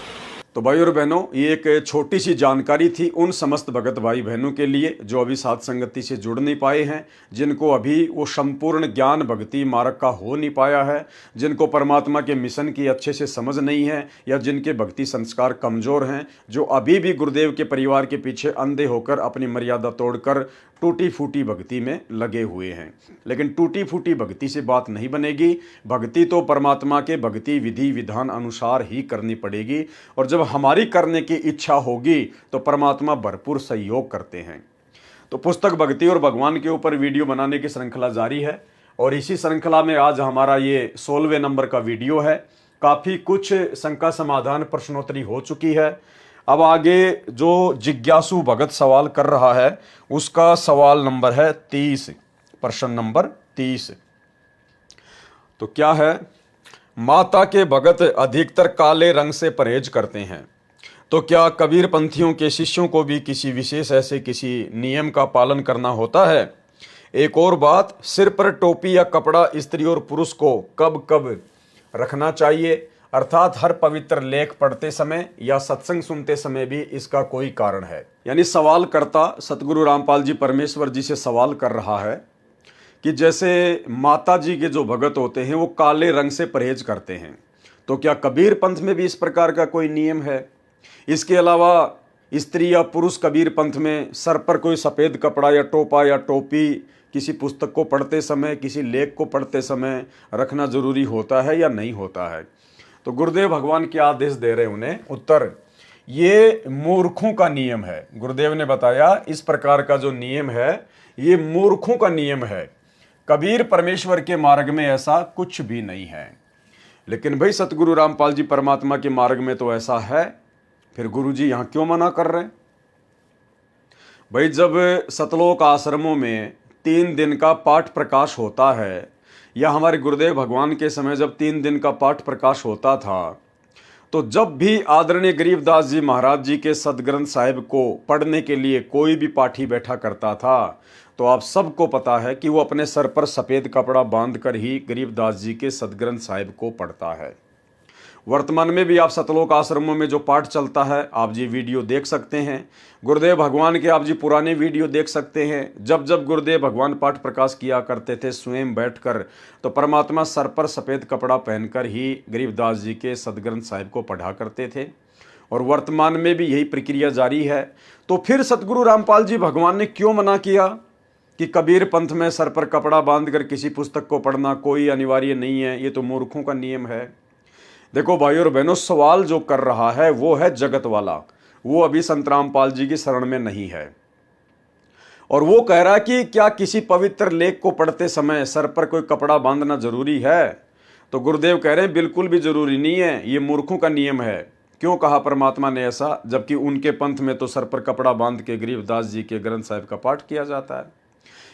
तो भाई और बहनों, ये एक छोटी सी जानकारी थी उन समस्त भगत भाई बहनों के लिए जो अभी साध संगति से जुड़ नहीं पाए हैं, जिनको अभी वो संपूर्ण ज्ञान भक्ति मार्ग का हो नहीं पाया है, जिनको परमात्मा के मिशन की अच्छे से समझ नहीं है, या जिनके भक्ति संस्कार कमज़ोर हैं, जो अभी भी गुरुदेव के परिवार के पीछे अंधे होकर अपनी मर्यादा तोड़कर टूटी फूटी भक्ति में लगे हुए हैं। लेकिन टूटी फूटी भक्ति से बात नहीं बनेगी। भक्ति तो परमात्मा के भक्ति विधि विधान अनुसार ही करनी पड़ेगी, और जब हमारी करने की इच्छा होगी तो परमात्मा भरपूर सहयोग करते हैं। तो पुस्तक भक्ति और भगवान के ऊपर वीडियो बनाने की श्रृंखला जारी है, और इसी श्रृंखला में आज हमारा ये 16वें नंबर का वीडियो है। काफ़ी कुछ शंका समाधान प्रश्नोत्तरी हो चुकी है। अब आगे जो जिज्ञासु भगत सवाल कर रहा है उसका सवाल नंबर है 30, प्रश्न नंबर 30। तो क्या है? माता के भगत अधिकतर काले रंग से परहेज करते हैं, तो क्या कबीर पंथियों के शिष्यों को भी किसी विशेष ऐसे किसी नियम का पालन करना होता है? एक और बात, सिर पर टोपी या कपड़ा स्त्री और पुरुष को कब कब रखना चाहिए, अर्थात हर पवित्र लेख पढ़ते समय या सत्संग सुनते समय भी इसका कोई कारण है? यानी सवाल करता सतगुरु रामपाल जी परमेश्वर जी से सवाल कर रहा है कि जैसे माता जी के जो भगत होते हैं वो काले रंग से परहेज करते हैं, तो क्या कबीर पंथ में भी इस प्रकार का कोई नियम है? इसके अलावा स्त्री या पुरुष कबीर पंथ में सर पर कोई सफ़ेद कपड़ा या टोपा या टोपी किसी पुस्तक को पढ़ते समय, किसी लेख को पढ़ते समय रखना जरूरी होता है या नहीं होता है? तो गुरुदेव भगवान क्या आदेश दे रहे हैं उन्हें? उत्तर, ये मूर्खों का नियम है। गुरुदेव ने बताया इस प्रकार का जो नियम है ये मूर्खों का नियम है। कबीर परमेश्वर के मार्ग में ऐसा कुछ भी नहीं है। लेकिन भाई सतगुरु रामपाल जी परमात्मा के मार्ग में तो ऐसा है, फिर गुरु जी यहाँ क्यों मना कर रहे हैं? भाई जब सतलोक आश्रमों में 3 दिन का पाठ प्रकाश होता है, या हमारे गुरुदेव भगवान के समय जब 3 दिन का पाठ प्रकाश होता था, तो जब भी आदरणीय गरीबदास जी महाराज जी के सदग्रंथ साहिब को पढ़ने के लिए कोई भी पाठी बैठा करता था, तो आप सबको पता है कि वो अपने सर पर सफ़ेद कपड़ा बांधकर ही गरीबदास जी के सदग्रंथ साहिब को पढ़ता है। वर्तमान में भी आप सतलोक आश्रमों में जो पाठ चलता है आप जी वीडियो देख सकते हैं। गुरुदेव भगवान के आप जी पुराने वीडियो देख सकते हैं। जब जब गुरुदेव भगवान पाठ प्रकाश किया करते थे स्वयं बैठकर, तो परमात्मा सर पर सफ़ेद कपड़ा पहनकर ही गरीबदास जी के सदग्रंथ साहिब को पढ़ा करते थे, और वर्तमान में भी यही प्रक्रिया जारी है। तो फिर सतगुरु रामपाल जी भगवान ने क्यों मना किया कि कबीर पंथ में सर पर कपड़ा बांधकर किसी पुस्तक को पढ़ना कोई अनिवार्य नहीं है, ये तो मूर्खों का नियम है? देखो भाई और बहनों, सवाल जो कर रहा है वो है जगत वाला, वो अभी संत रामपाल जी की शरण में नहीं है, और वो कह रहा है कि क्या किसी पवित्र लेख को पढ़ते समय सर पर कोई कपड़ा बांधना जरूरी है? तो गुरुदेव कह रहे हैं बिल्कुल भी जरूरी नहीं है, ये मूर्खों का नियम है। क्यों कहा परमात्मा ने ऐसा, जबकि उनके पंथ में तो सर पर कपड़ा बांध के गरीबदास जी के ग्रंथ साहिब का पाठ किया जाता है?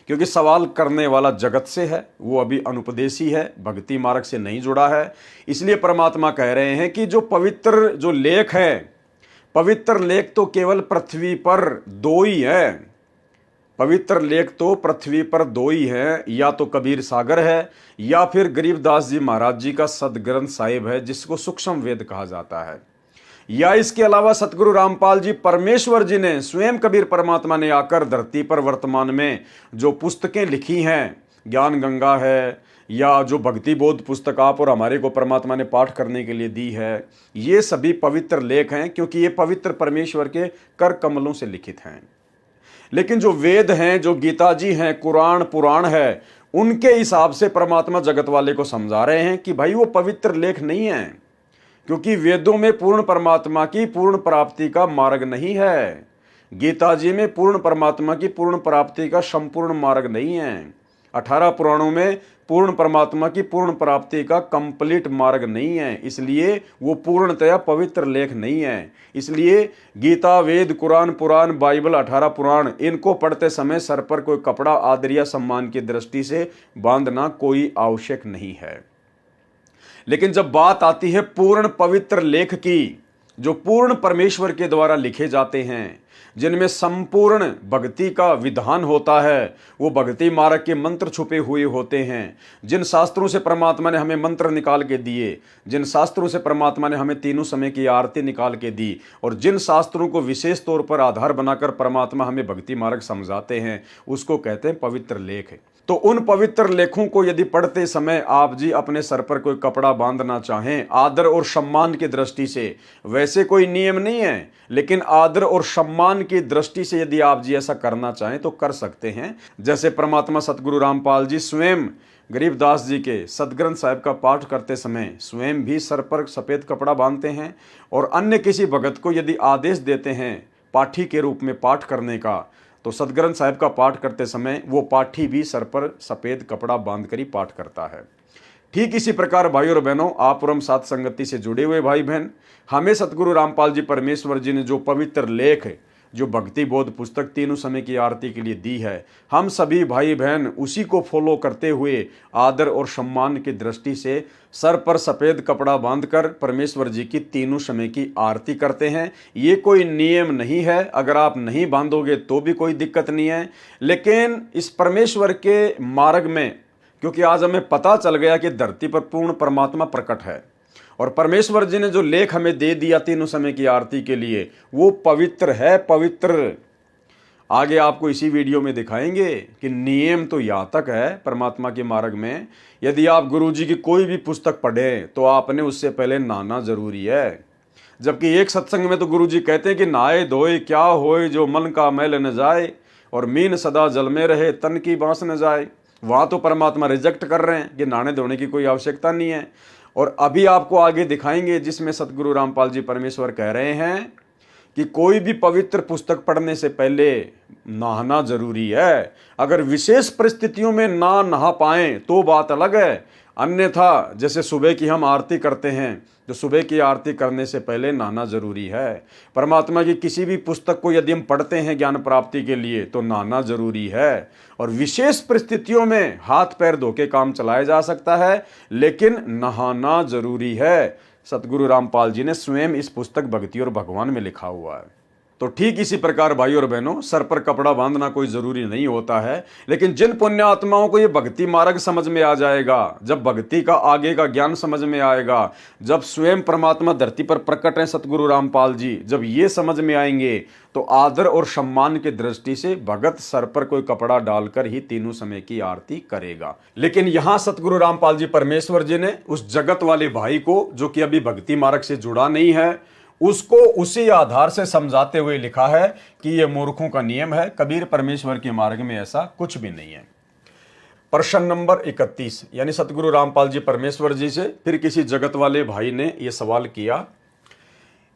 क्योंकि सवाल करने वाला जगत से है, वो अभी अनुपदेशी है, भक्ति मार्ग से नहीं जुड़ा है। इसलिए परमात्मा कह रहे हैं कि जो पवित्र जो लेख है, पवित्र लेख तो केवल पृथ्वी पर दो ही है। पवित्र लेख तो पृथ्वी पर दो ही है, या तो कबीर सागर है या फिर गरीबदास जी महाराज जी का सदग्रंथ साहिब है, जिसको सूक्ष्म वेद कहा जाता है। या इसके अलावा सतगुरु रामपाल जी परमेश्वर जी ने स्वयं कबीर परमात्मा ने आकर धरती पर वर्तमान में जो पुस्तकें लिखी हैं, ज्ञान गंगा है या जो भक्ति बोध पुस्तक आप और हमारे को परमात्मा ने पाठ करने के लिए दी है, ये सभी पवित्र लेख हैं, क्योंकि ये पवित्र परमेश्वर के कर कमलों से लिखित हैं। लेकिन जो वेद हैं, जो गीता जी हैं, कुरान पुराण है, उनके हिसाब से परमात्मा जगत वाले को समझा रहे हैं कि भाई वो पवित्र लेख नहीं है, क्योंकि वेदों में पूर्ण परमात्मा की पूर्ण प्राप्ति का मार्ग नहीं है। गीता जी में पूर्ण परमात्मा की पूर्ण प्राप्ति का संपूर्ण मार्ग नहीं है। 18 पुराणों में पूर्ण परमात्मा की पूर्ण प्राप्ति का कंप्लीट मार्ग नहीं है, इसलिए वो पूर्णतया पवित्र लेख नहीं है। इसलिए गीता, वेद, कुरान, पुराण, बाइबल, 18 पुराण, इनको पढ़ते समय सर पर कोई कपड़ा आदर या सम्मान की दृष्टि से बांधना कोई आवश्यक नहीं है। लेकिन जब बात आती है पूर्ण पवित्र लेख की, जो पूर्ण परमेश्वर के द्वारा लिखे जाते हैं, जिनमें संपूर्ण भक्ति का विधान होता है, वो भक्ति मार्ग के मंत्र छुपे हुए होते हैं, जिन शास्त्रों से परमात्मा ने हमें मंत्र निकाल के दिए, जिन शास्त्रों से परमात्मा ने हमें तीनों समय की आरती निकाल के दी, और जिन शास्त्रों को विशेष तौर पर आधार बनाकर परमात्मा हमें भक्ति मार्ग समझाते हैं, उसको कहते हैं पवित्र लेख। तो उन पवित्र लेखों को यदि पढ़ते समय आप जी अपने सर पर कोई कपड़ा बांधना चाहें आदर और सम्मान की दृष्टि से, वैसे कोई नियम नहीं है, लेकिन आदर और सम्मान की दृष्टि से यदि आप जी ऐसा करना चाहें तो कर सकते हैं। जैसे परमात्मा सतगुरु रामपाल जी स्वयं गरीबदास जी के सदग्रंथ साहिब का पाठ करते समय स्वयं भी सर पर सफ़ेद कपड़ा बांधते हैं, और अन्य किसी भगत को यदि आदेश देते हैं पाठी के रूप में पाठ करने का, तो सदग्रंथ साहिब का पाठ करते समय वो पाठी भी सर पर सफ़ेद कपड़ा बांधकर ही पाठ करता है। ठीक इसी प्रकार भाई और बहनों, आप और हम साथ संगति से जुड़े हुए भाई बहन, हमें सतगुरु रामपाल जी परमेश्वर जी ने जो पवित्र लेख, जो भक्ति बोध पुस्तक तीनों समय की आरती के लिए दी है, हम सभी भाई बहन उसी को फॉलो करते हुए आदर और सम्मान की दृष्टि से सर पर सफ़ेद कपड़ा बांधकर परमेश्वर जी की तीनों समय की आरती करते हैं। ये कोई नियम नहीं है, अगर आप नहीं बांधोगे तो भी कोई दिक्कत नहीं है। लेकिन इस परमेश्वर के मार्ग में, क्योंकि आज हमें पता चल गया कि धरती पर पूर्ण परमात्मा प्रकट है, और परमेश्वर जी ने जो लेख हमें दे दिया तीनों समय की आरती के लिए, वो पवित्र है, पवित्र। आगे आपको इसी वीडियो में दिखाएंगे कि नियम तो यहाँ तक है परमात्मा के मार्ग में, यदि आप गुरु जी की कोई भी पुस्तक पढ़ें तो आपने उससे पहले नहाना जरूरी है। जबकि एक सत्संग में तो गुरु जी कहते हैं कि नहाए धोए क्या होए जो मन का मैल न जाए, और मीन सदा जल में रहे तन की बांस न जाए। वहाँ तो परमात्मा रिजेक्ट कर रहे हैं कि नहाने धोने की कोई आवश्यकता नहीं है। और अभी आपको आगे दिखाएंगे जिसमें सतगुरु रामपाल जी परमेश्वर कह रहे हैं कि कोई भी पवित्र पुस्तक पढ़ने से पहले नहाना जरूरी है। अगर विशेष परिस्थितियों में ना नहा पाएं तो बात अलग है, अन्यथा जैसे सुबह की हम आरती करते हैं, जो सुबह की आरती करने से पहले नहाना जरूरी है। परमात्मा की किसी भी पुस्तक को यदि हम पढ़ते हैं ज्ञान प्राप्ति के लिए तो नहाना जरूरी है। और विशेष परिस्थितियों में हाथ पैर धो के काम चलाया जा सकता है, लेकिन नहाना जरूरी है। सतगुरु रामपाल जी ने स्वयं इस पुस्तक भक्ति और भगवान में लिखा हुआ है। तो ठीक इसी प्रकार भाई और बहनों, सर पर कपड़ा बांधना कोई जरूरी नहीं होता है, लेकिन जिन पुण्य आत्माओं को ये भक्ति मार्ग समझ में आ जाएगा, जब भक्ति का आगे का ज्ञान समझ में आएगा, जब स्वयं परमात्मा धरती पर प्रकट है सतगुरु रामपाल जी, जब ये समझ में आएंगे तो आदर और सम्मान की दृष्टि से भगत सर पर कोई कपड़ा डालकर ही तीनों समय की आरती करेगा। लेकिन यहाँ सतगुरु रामपाल जी परमेश्वर जी ने उस जगत वाले भाई को, जो कि अभी भक्ति मार्ग से जुड़ा नहीं है, उसको उसी आधार से समझाते हुए लिखा है कि यह मूर्खों का नियम है, कबीर परमेश्वर के मार्ग में ऐसा कुछ भी नहीं है। प्रश्न नंबर 31, यानी सतगुरु रामपाल जी परमेश्वर जी से फिर किसी जगत वाले भाई ने यह सवाल किया,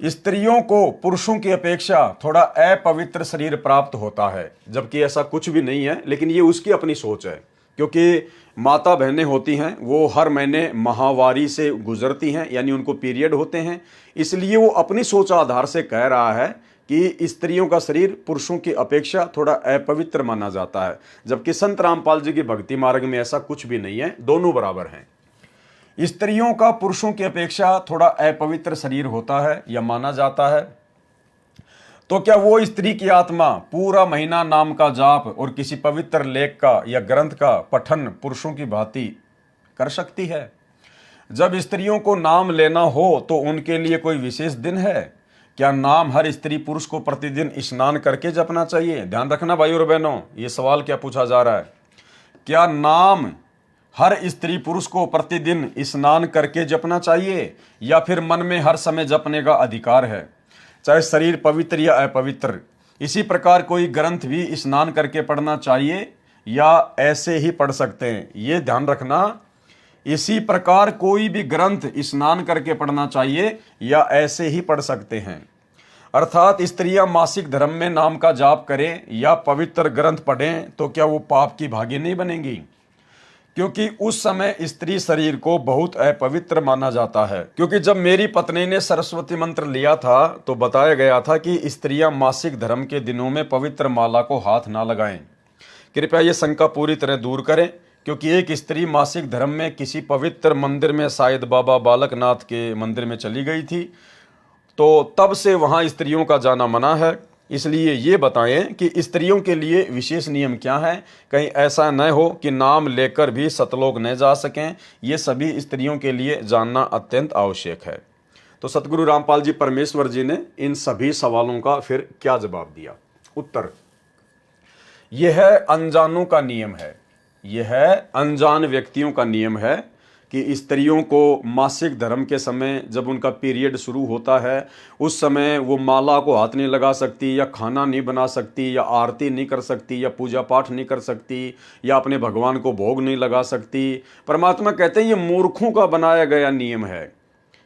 स्त्रियों को पुरुषों की अपेक्षा थोड़ा अपवित्र शरीर प्राप्त होता है, जबकि ऐसा कुछ भी नहीं है, लेकिन ये उसकी अपनी सोच है। क्योंकि माता बहनें होती हैं, वो हर महीने माहवारी से गुजरती हैं, यानी उनको पीरियड होते हैं, इसलिए वो अपनी सोच आधार से कह रहा है कि स्त्रियों का शरीर पुरुषों की अपेक्षा थोड़ा अपवित्र माना जाता है, जबकि संत रामपाल जी की भक्ति मार्ग में ऐसा कुछ भी नहीं है, दोनों बराबर हैं। स्त्रियों का पुरुषों की अपेक्षा थोड़ा अपवित्र शरीर होता है या माना जाता है, तो क्या वो स्त्री की आत्मा पूरा महीना नाम का जाप और किसी पवित्र लेख का या ग्रंथ का पठन पुरुषों की भांति कर सकती है? जब स्त्रियों को नाम लेना हो तो उनके लिए कोई विशेष दिन है? क्या नाम हर स्त्री पुरुष को प्रतिदिन स्नान करके जपना चाहिए? ध्यान रखना भाई और बहनों, ये सवाल क्या पूछा जा रहा है। क्या नाम हर स्त्री पुरुष को प्रतिदिन स्नान करके जपना चाहिए या फिर मन में हर समय जपने का अधिकार है, चाहे शरीर पवित्र या अपवित्र? इसी प्रकार कोई ग्रंथ भी स्नान करके पढ़ना चाहिए या ऐसे ही पढ़ सकते हैं? ये ध्यान रखना, इसी प्रकार कोई भी ग्रंथ स्नान करके पढ़ना चाहिए या ऐसे ही पढ़ सकते हैं। अर्थात स्त्रियां मासिक धर्म में नाम का जाप करें या पवित्र ग्रंथ पढ़ें तो क्या वो पाप की भागी नहीं बनेंगी? क्योंकि उस समय स्त्री शरीर को बहुत अपवित्र माना जाता है। क्योंकि जब मेरी पत्नी ने सरस्वती मंत्र लिया था तो बताया गया था कि स्त्रियां मासिक धर्म के दिनों में पवित्र माला को हाथ ना लगाएं। कृपया ये शंका पूरी तरह दूर करें, क्योंकि एक स्त्री मासिक धर्म में किसी पवित्र मंदिर में, शायद बाबा बालकनाथ के मंदिर में चली गई थी, तो तब से वहां स्त्रियों का जाना मना है। इसलिए ये बताएं कि स्त्रियों के लिए विशेष नियम क्या है, कहीं ऐसा न हो कि नाम लेकर भी सतलोक न जा सकें। ये सभी स्त्रियों के लिए जानना अत्यंत आवश्यक है। तो सतगुरु रामपाल जी परमेश्वर जी ने इन सभी सवालों का फिर क्या जवाब दिया? उत्तर, यह अनजानों का नियम है, यह अनजान व्यक्तियों का नियम है कि स्त्रियों को मासिक धर्म के समय जब उनका पीरियड शुरू होता है उस समय वो माला को हाथ नहीं लगा सकती, या खाना नहीं बना सकती, या आरती नहीं कर सकती, या पूजा पाठ नहीं कर सकती, या अपने भगवान को भोग नहीं लगा सकती। परमात्मा कहते हैं ये मूर्खों का बनाया गया नियम है।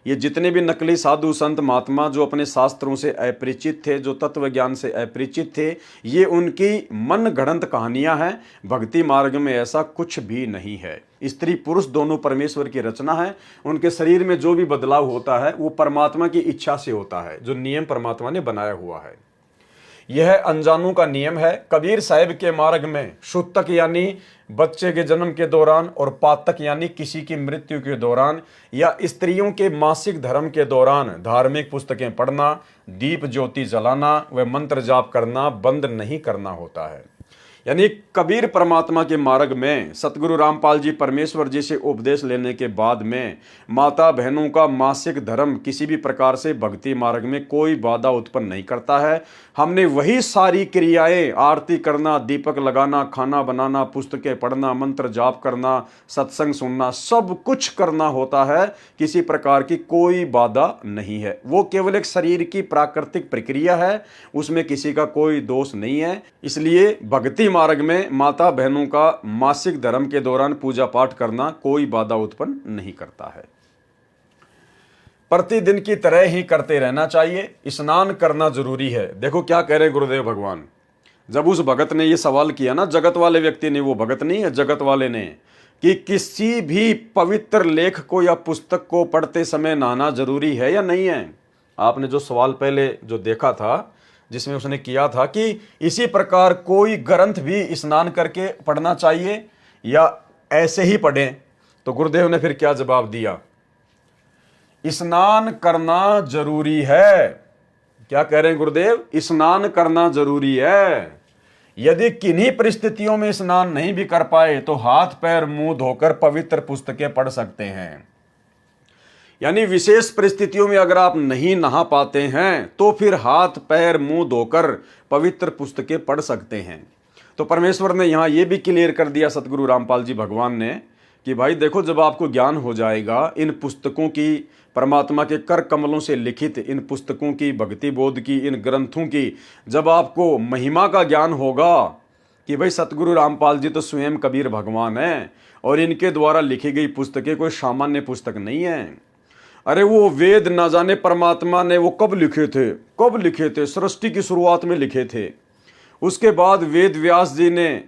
ये जितने भी नकली साधु संत महात्मा जो अपने शास्त्रों से अपरिचित थे, जो तत्व ज्ञान से अपरिचित थे, ये उनकी मन गढ़ंत कहानियां हैं। भक्ति मार्ग में ऐसा कुछ भी नहीं है। स्त्री पुरुष दोनों परमेश्वर की रचना है। उनके शरीर में जो भी बदलाव होता है वो परमात्मा की इच्छा से होता है, जो नियम परमात्मा ने बनाया हुआ है। यह अनजानों का नियम है। कबीर साहिब के मार्ग में शुतक यानी बच्चे के जन्म के दौरान और पातक यानी किसी की मृत्यु के दौरान या स्त्रियों के मासिक धर्म के दौरान धार्मिक पुस्तकें पढ़ना, दीप ज्योति जलाना व मंत्र जाप करना बंद नहीं करना होता है। यानी कबीर परमात्मा के मार्ग में सतगुरु रामपाल जी परमेश्वर जी से उपदेश लेने के बाद में माता बहनों का मासिक धर्म किसी भी प्रकार से भक्ति मार्ग में कोई बाधा उत्पन्न नहीं करता है। हमने वही सारी क्रियाएं, आरती करना, दीपक लगाना, खाना बनाना, पुस्तकें पढ़ना, मंत्र जाप करना, सत्संग सुनना, सब कुछ करना होता है। किसी प्रकार की कोई बाधा नहीं है। वो केवल एक शरीर की प्राकृतिक प्रक्रिया है, उसमें किसी का कोई दोष नहीं है। इसलिए भक्ति मार्ग में माता बहनों का मासिक धर्म के दौरान पूजा पाठ करना कोई बाधा उत्पन्न नहीं करता है। प्रतिदिन की तरह ही करते रहना चाहिए। स्नान करना जरूरी है। देखो क्या कह रहे गुरुदेव भगवान, जब उस भगत ने ये सवाल किया ना, जगत वाले व्यक्ति ने, वो भगत नहीं है, जगत वाले ने, कि किसी भी पवित्र लेख को या पुस्तक को पढ़ते समय नहाना जरूरी है या नहीं है। आपने जो सवाल पहले जो देखा था जिसमें उसने किया था कि इसी प्रकार कोई ग्रंथ भी स्नान करके पढ़ना चाहिए या ऐसे ही पढ़ें, तो गुरुदेव ने फिर क्या जवाब दिया? स्नान करना जरूरी है। क्या कह रहे हैं गुरुदेव? स्नान करना जरूरी है। यदि किन्हीं परिस्थितियों में स्नान नहीं भी कर पाए तो हाथ पैर मुंह धोकर पवित्र पुस्तकें पढ़ सकते हैं। यानी विशेष परिस्थितियों में अगर आप नहीं नहा पाते हैं तो फिर हाथ पैर मुंह धोकर पवित्र पुस्तकें पढ़ सकते हैं। तो परमेश्वर ने यहां यह भी क्लियर कर दिया, सतगुरु रामपाल जी भगवान ने, कि भाई देखो, जब आपको ज्ञान हो जाएगा इन पुस्तकों की, परमात्मा के कर कमलों से लिखित इन पुस्तकों की, भक्ति बोध की, इन ग्रंथों की, जब आपको महिमा का ज्ञान होगा कि भाई सतगुरु रामपाल जी तो स्वयं कबीर भगवान हैं और इनके द्वारा लिखी गई पुस्तकें कोई सामान्य पुस्तक नहीं है। अरे वो वेद ना जाने परमात्मा ने वो कब लिखे थे, कब लिखे थे? सृष्टि की शुरुआत में लिखे थे। उसके बाद वेद व्यास जी ने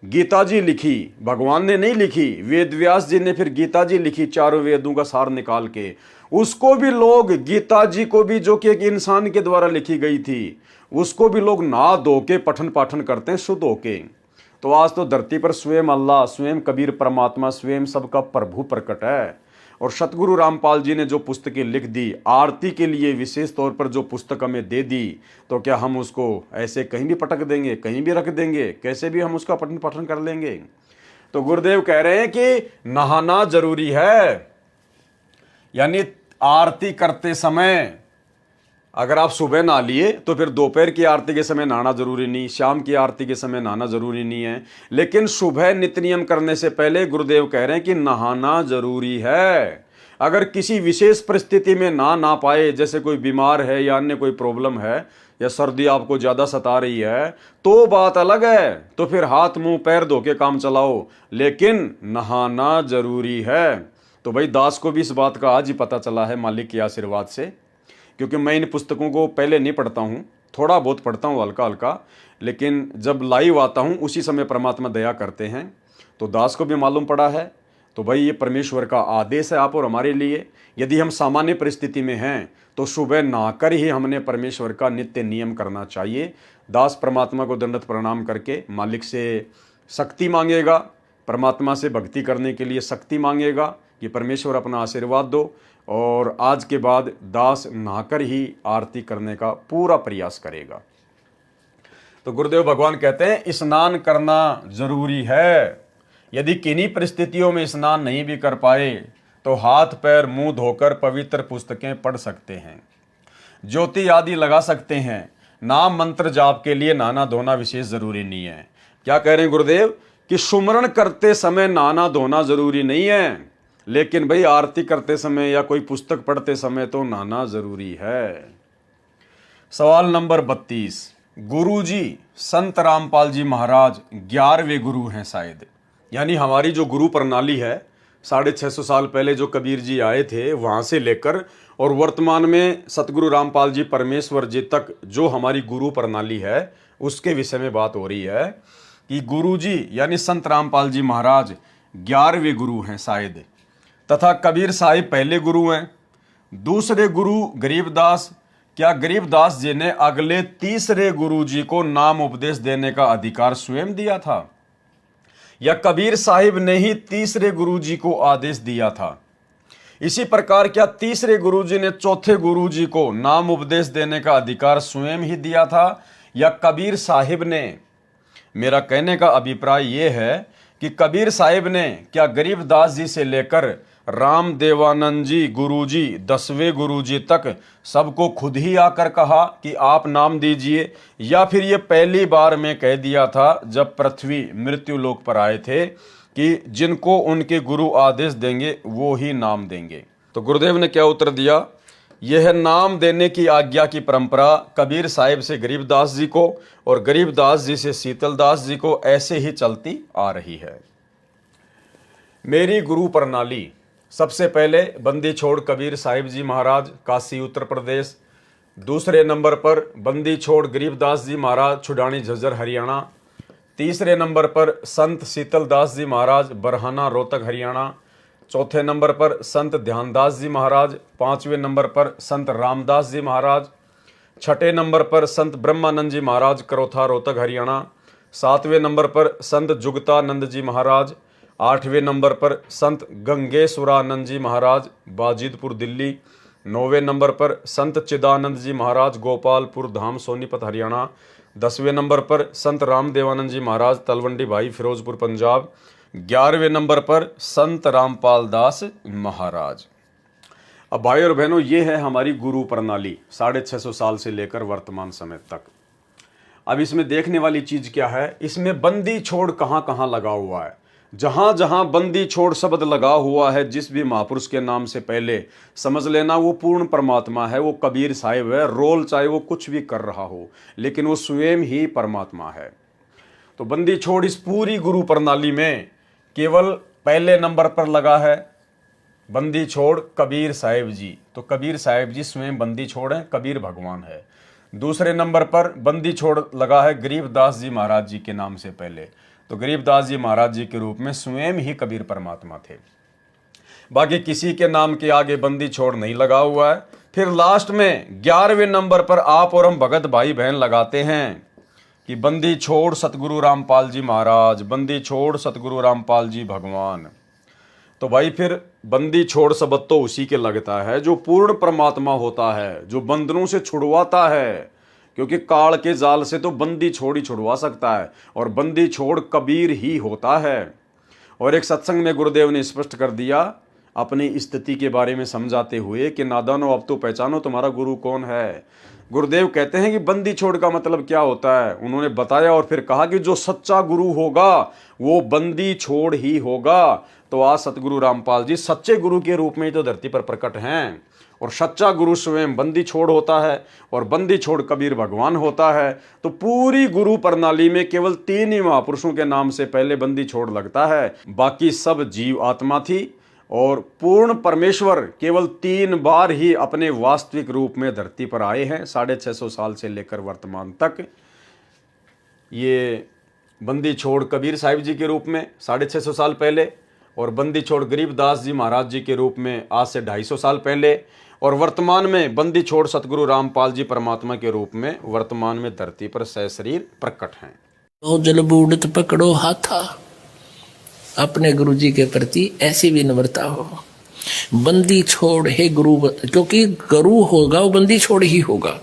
गीता जी लिखी, भगवान ने नहीं लिखी, वेद व्यास जी ने फिर गीता जी लिखी, चारों वेदों का सार निकाल के। उसको भी लोग, गीता जी को भी जो कि एक इंसान के द्वारा लिखी गई थी, उसको भी लोग नहा धो के पठन पाठन करते हैं शुद्ध होके। तो आज तो धरती पर स्वयं अल्लाह, स्वयं कबीर परमात्मा, स्वयं सबका प्रभु प्रकट है। और सतगुरु रामपाल जी ने जो पुस्तकें लिख दी, आरती के लिए विशेष तौर पर जो पुस्तक हमें दे दी, तो क्या हम उसको ऐसे कहीं भी पटक देंगे, कहीं भी रख देंगे, कैसे भी हम उसका पठन पाठन कर लेंगे? तो गुरुदेव कह रहे हैं कि नहाना जरूरी है। यानी आरती करते समय अगर आप सुबह नहा लिए तो फिर दोपहर की आरती के समय नहाना जरूरी नहीं, शाम की आरती के समय नहाना जरूरी नहीं है। लेकिन सुबह नित्य नियम करने से पहले गुरुदेव कह रहे हैं कि नहाना जरूरी है। अगर किसी विशेष परिस्थिति में ना पाए, जैसे कोई बीमार है या अन्य कोई प्रॉब्लम है, या सर्दी आपको ज्यादा सता रही है, तो बात अलग है, तो फिर हाथ मुंह पैर धो के काम चलाओ, लेकिन नहाना जरूरी है। तो भाई दास को भी इस बात का आज ही पता चला है मालिक के आशीर्वाद से, क्योंकि मैं इन पुस्तकों को पहले नहीं पढ़ता हूँ, थोड़ा बहुत पढ़ता हूँ हल्का हल्का, लेकिन जब लाइव आता हूँ उसी समय परमात्मा दया करते हैं। तो दास को भी मालूम पड़ा है। तो भाई ये परमेश्वर का आदेश है आप और हमारे लिए। यदि हम सामान्य परिस्थिति में हैं तो सुबह नहाकर ही हमने परमेश्वर का नित्य नियम करना चाहिए। दास परमात्मा को दंडवत प्रणाम करके मालिक से शक्ति मांगेगा, परमात्मा से भक्ति करने के लिए शक्ति मांगेगा कि परमेश्वर अपना आशीर्वाद दो। और आज के बाद दास नहाकर ही आरती करने का पूरा प्रयास करेगा। तो गुरुदेव भगवान कहते हैं स्नान करना जरूरी है। यदि किन्हीं परिस्थितियों में स्नान नहीं भी कर पाए तो हाथ पैर मुंह धोकर पवित्र पुस्तकें पढ़ सकते हैं, ज्योति आदि लगा सकते हैं। नाम मंत्र जाप के लिए नहाना धोना विशेष जरूरी नहीं है। क्या कह रहे हैं गुरुदेव कि सुमरण करते समय नहाना धोना जरूरी नहीं है, लेकिन भाई आरती करते समय या कोई पुस्तक पढ़ते समय तो नहाना जरूरी है। सवाल नंबर 32, गुरुजी संत रामपाल जी महाराज 11वें गुरु हैं शायद। यानी हमारी जो गुरु प्रणाली है, 650 साल पहले जो कबीर जी आए थे वहां से लेकर और वर्तमान में सतगुरु रामपाल जी परमेश्वर जी तक जो हमारी गुरु प्रणाली है, उसके विषय में बात हो रही है कि गुरुजी यानी संत रामपाल जी महाराज 11वें गुरु हैं शायद, तथा कबीर साहिब पहले गुरु हैं। दूसरे गुरु गरीबदास, क्या गरीबदास जी ने अगले तीसरे गुरु जी को नाम उपदेश देने का अधिकार स्वयं दिया था, या कबीर साहिब ने ही तीसरे गुरु जी को आदेश दिया था? इसी प्रकार क्या तीसरे गुरु जी ने चौथे गुरु जी को नाम उपदेश देने का अधिकार स्वयं ही दिया था, या कबीर साहिब ने? मेरा कहने का अभिप्राय यह है कि कबीर साहिब ने क्या गरीबदास जी से लेकर राम देवानंद जी गुरुजी 10वें गुरुजी तक सबको खुद ही आकर कहा कि आप नाम दीजिए, या फिर ये पहली बार में कह दिया था जब पृथ्वी मृत्यु लोक पर आए थे कि जिनको उनके गुरु आदेश देंगे वो ही नाम देंगे? तो गुरुदेव ने क्या उत्तर दिया, यह नाम देने की आज्ञा की परंपरा कबीर साहिब से गरीबदास जी को और गरीबदास जी से शीतलदास जी को ऐसे ही चलती आ रही है। मेरी गुरु प्रणाली, सबसे पहले बंदी छोड़ कबीर साहिब जी महाराज काशी उत्तर प्रदेश, दूसरे नंबर पर बंदी छोड़ गरीबदास जी महाराज छुडानी झज्जर हरियाणा, तीसरे नंबर पर संत शीतलदास जी महाराज बरहाना रोहतक हरियाणा, चौथे नंबर पर संत ध्यानदास जी महाराज, पांचवें नंबर पर संत रामदास जी महाराज, छठे नंबर पर संत ब्रह्मानंद जी महाराज करोथा रोहतक हरियाणा, सातवें नंबर पर संत जुगतानंद जी महाराज, आठवें नंबर पर संत गंगेश्वरानंद जी महाराज बाजिदपुर दिल्ली, नौवें नंबर पर संत चिदानंद जी महाराज गोपालपुर धाम सोनीपत हरियाणा, 10वें नंबर पर संत रामदेवानंद जी महाराज तलवंडी भाई फिरोजपुर पंजाब, 11वें नंबर पर संत रामपाल दास महाराज। अब भाई और बहनों, ये है हमारी गुरु प्रणाली 650 साल से लेकर वर्तमान समय तक। अब इसमें देखने वाली चीज क्या है, इसमें बंदी छोड़ कहाँ कहाँ लगा हुआ है। जहां जहां बंदी छोड़ शब्द लगा हुआ है, जिस भी महापुरुष के नाम से पहले समझ लेना वो पूर्ण परमात्मा है, वो कबीर साहिब है। रोल चाहे वो कुछ भी कर रहा हो, लेकिन वो स्वयं ही परमात्मा है। तो बंदी छोड़ इस पूरी गुरु प्रणाली में केवल पहले नंबर पर लगा है बंदी छोड़ कबीर साहिब जी। तो कबीर साहिब जी स्वयं बंदी छोड़ हैं, कबीर भगवान है। दूसरे नंबर पर बंदी छोड़ लगा है गरीबदास जी महाराज जी के नाम से पहले। तो गरीबदास जी महाराज जी के रूप में स्वयं ही कबीर परमात्मा थे। बाकी किसी के नाम के आगे बंदी छोड़ नहीं लगा हुआ है। फिर लास्ट में 11वें नंबर पर आप और हम भगत भाई बहन लगाते हैं कि बंदी छोड़ सतगुरु रामपाल जी महाराज, बंदी छोड़ सतगुरु रामपाल जी भगवान। तो भाई फिर बंदी छोड़ शब्द तो उसी के लगता है जो पूर्ण परमात्मा होता है, जो बंधनों से छुड़वाता है, क्योंकि काल के जाल से तो बंदी छोड़ ही छुड़वा सकता है और बंदी छोड़ कबीर ही होता है। और एक सत्संग में गुरुदेव ने स्पष्ट कर दिया अपनी स्थिति के बारे में समझाते हुए कि नादानो अब तो पहचानो तुम्हारा गुरु कौन है। गुरुदेव कहते हैं कि बंदी छोड़ का मतलब क्या होता है, उन्होंने बताया और फिर कहा कि जो सच्चा गुरु होगा वो बंदी छोड़ ही होगा। तो आज सतगुरु रामपाल जी सच्चे गुरु के रूप में ही तो धरती पर प्रकट हैं और सच्चा गुरु स्वयं बंदी छोड़ होता है और बंदी छोड़ कबीर भगवान होता है। तो पूरी गुरु प्रणाली में केवल 3 ही महापुरुषों के नाम से पहले बंदी छोड़ लगता है, बाकी सब जीव आत्मा थी और पूर्ण परमेश्वर केवल 3 बार ही अपने वास्तविक रूप में धरती पर आए हैं 650 साल से लेकर वर्तमान तक। ये बंदी छोड़ कबीर साहिब जी के रूप में 650 साल पहले और बंदी छोड़ गरीबदास जी महाराज जी के रूप में आज से 250 साल पहले और वर्तमान में बंदी छोड़ सतगुरु रामपाल जी परमात्मा के रूप में वर्तमान में धरती पर सशरीर प्रकट हैं।
तो जल बूढ़त पकड़ो हाथा, अपने गुरु जी के प्रति ऐसी विनम्रता हो। बंदी छोड़ हे गुरु, क्योंकि गुरु होगा वो बंदी छोड़ ही होगा।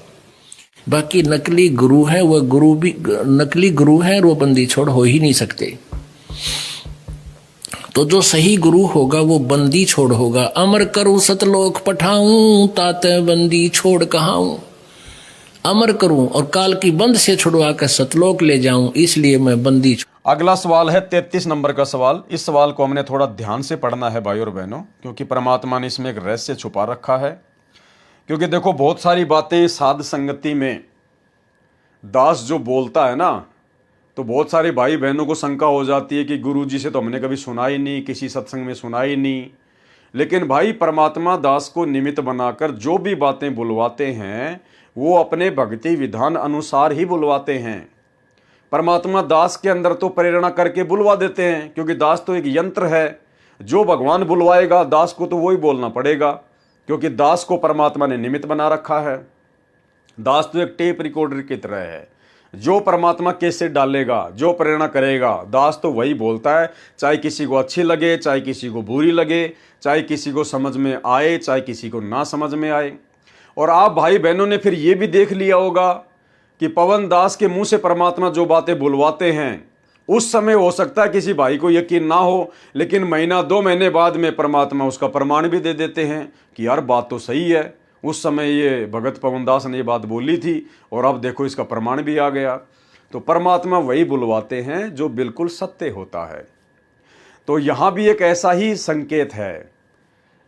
बाकी नकली गुरु है, वह गुरु भी नकली गुरु है और वो बंदी छोड़ हो ही नहीं सकते। तो जो सही गुरु होगा वो बंदी छोड़ होगा। अमर करूं सतलोक पठाऊं, ताते बंदी छोड़ कहाऊं। अमर करूं और काल की बंद से छुड़वा कर सतलोक ले जाऊं, इसलिए मैं बंदी।
अगला सवाल है 33 नंबर का सवाल। इस सवाल को हमने थोड़ा ध्यान से पढ़ना है भाई और बहनों, क्योंकि परमात्मा ने इसमें एक रहस्य छुपा रखा है। क्योंकि देखो बहुत सारी बातें साध संगति में दास जो बोलता है ना, तो बहुत सारे भाई बहनों को शंका हो जाती है कि गुरु जी से तो हमने कभी सुना ही नहीं, किसी सत्संग में सुना ही नहीं। लेकिन भाई परमात्मा दास को निमित्त बनाकर जो भी बातें बुलवाते हैं वो अपने भक्ति विधान अनुसार ही बुलवाते हैं। परमात्मा दास के अंदर तो प्रेरणा करके बुलवा देते हैं, क्योंकि दास तो एक यंत्र है। जो भगवान बुलवाएगा दास को तो वही बोलना पड़ेगा, क्योंकि दास को परमात्मा ने निमित्त बना रखा है। दास तो एक टेप रिकॉर्डर की तरह है, जो परमात्मा कैसे डालेगा, जो प्रेरणा करेगा दास तो वही बोलता है, चाहे किसी को अच्छी लगे, चाहे किसी को बुरी लगे, चाहे किसी को समझ में आए, चाहे किसी को ना समझ में आए। और आप भाई बहनों ने फिर ये भी देख लिया होगा कि पवन दास के मुंह से परमात्मा जो बातें बुलवाते हैं उस समय हो सकता है किसी भाई को यकीन ना हो, लेकिन महीना 2 महीने बाद में परमात्मा उसका प्रमाण भी दे देते हैं कि यार बात तो सही है, उस समय ये भगत पवन दास ने ये बात बोली थी और अब देखो इसका प्रमाण भी आ गया। तो परमात्मा वही बुलवाते हैं जो बिल्कुल सत्य होता है। तो यहाँ भी एक ऐसा ही संकेत है,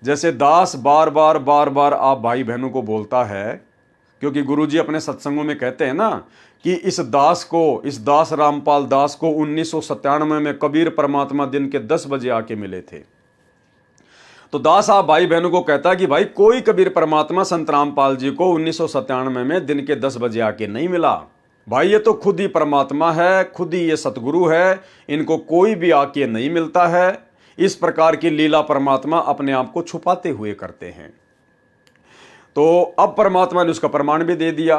जैसे दास बार बार आप भाई बहनों को बोलता है, क्योंकि गुरुजी अपने सत्संगों में कहते हैं ना कि इस दास रामपाल दास को 1997 में कबीर परमात्मा दिन के 10 बजे आके मिले थे। तो दास आप भाई बहनों को कहता है कि भाई कोई कबीर परमात्मा संत रामपाल जी को 1997 में दिन के 10 बजे आके नहीं मिला। भाई ये तो खुद ही परमात्मा है, खुद ही ये सतगुरु है, इनको कोई भी आके नहीं मिलता है। इस प्रकार की लीला परमात्मा अपने आप को छुपाते हुए करते हैं। तो अब परमात्मा ने उसका प्रमाण भी दे दिया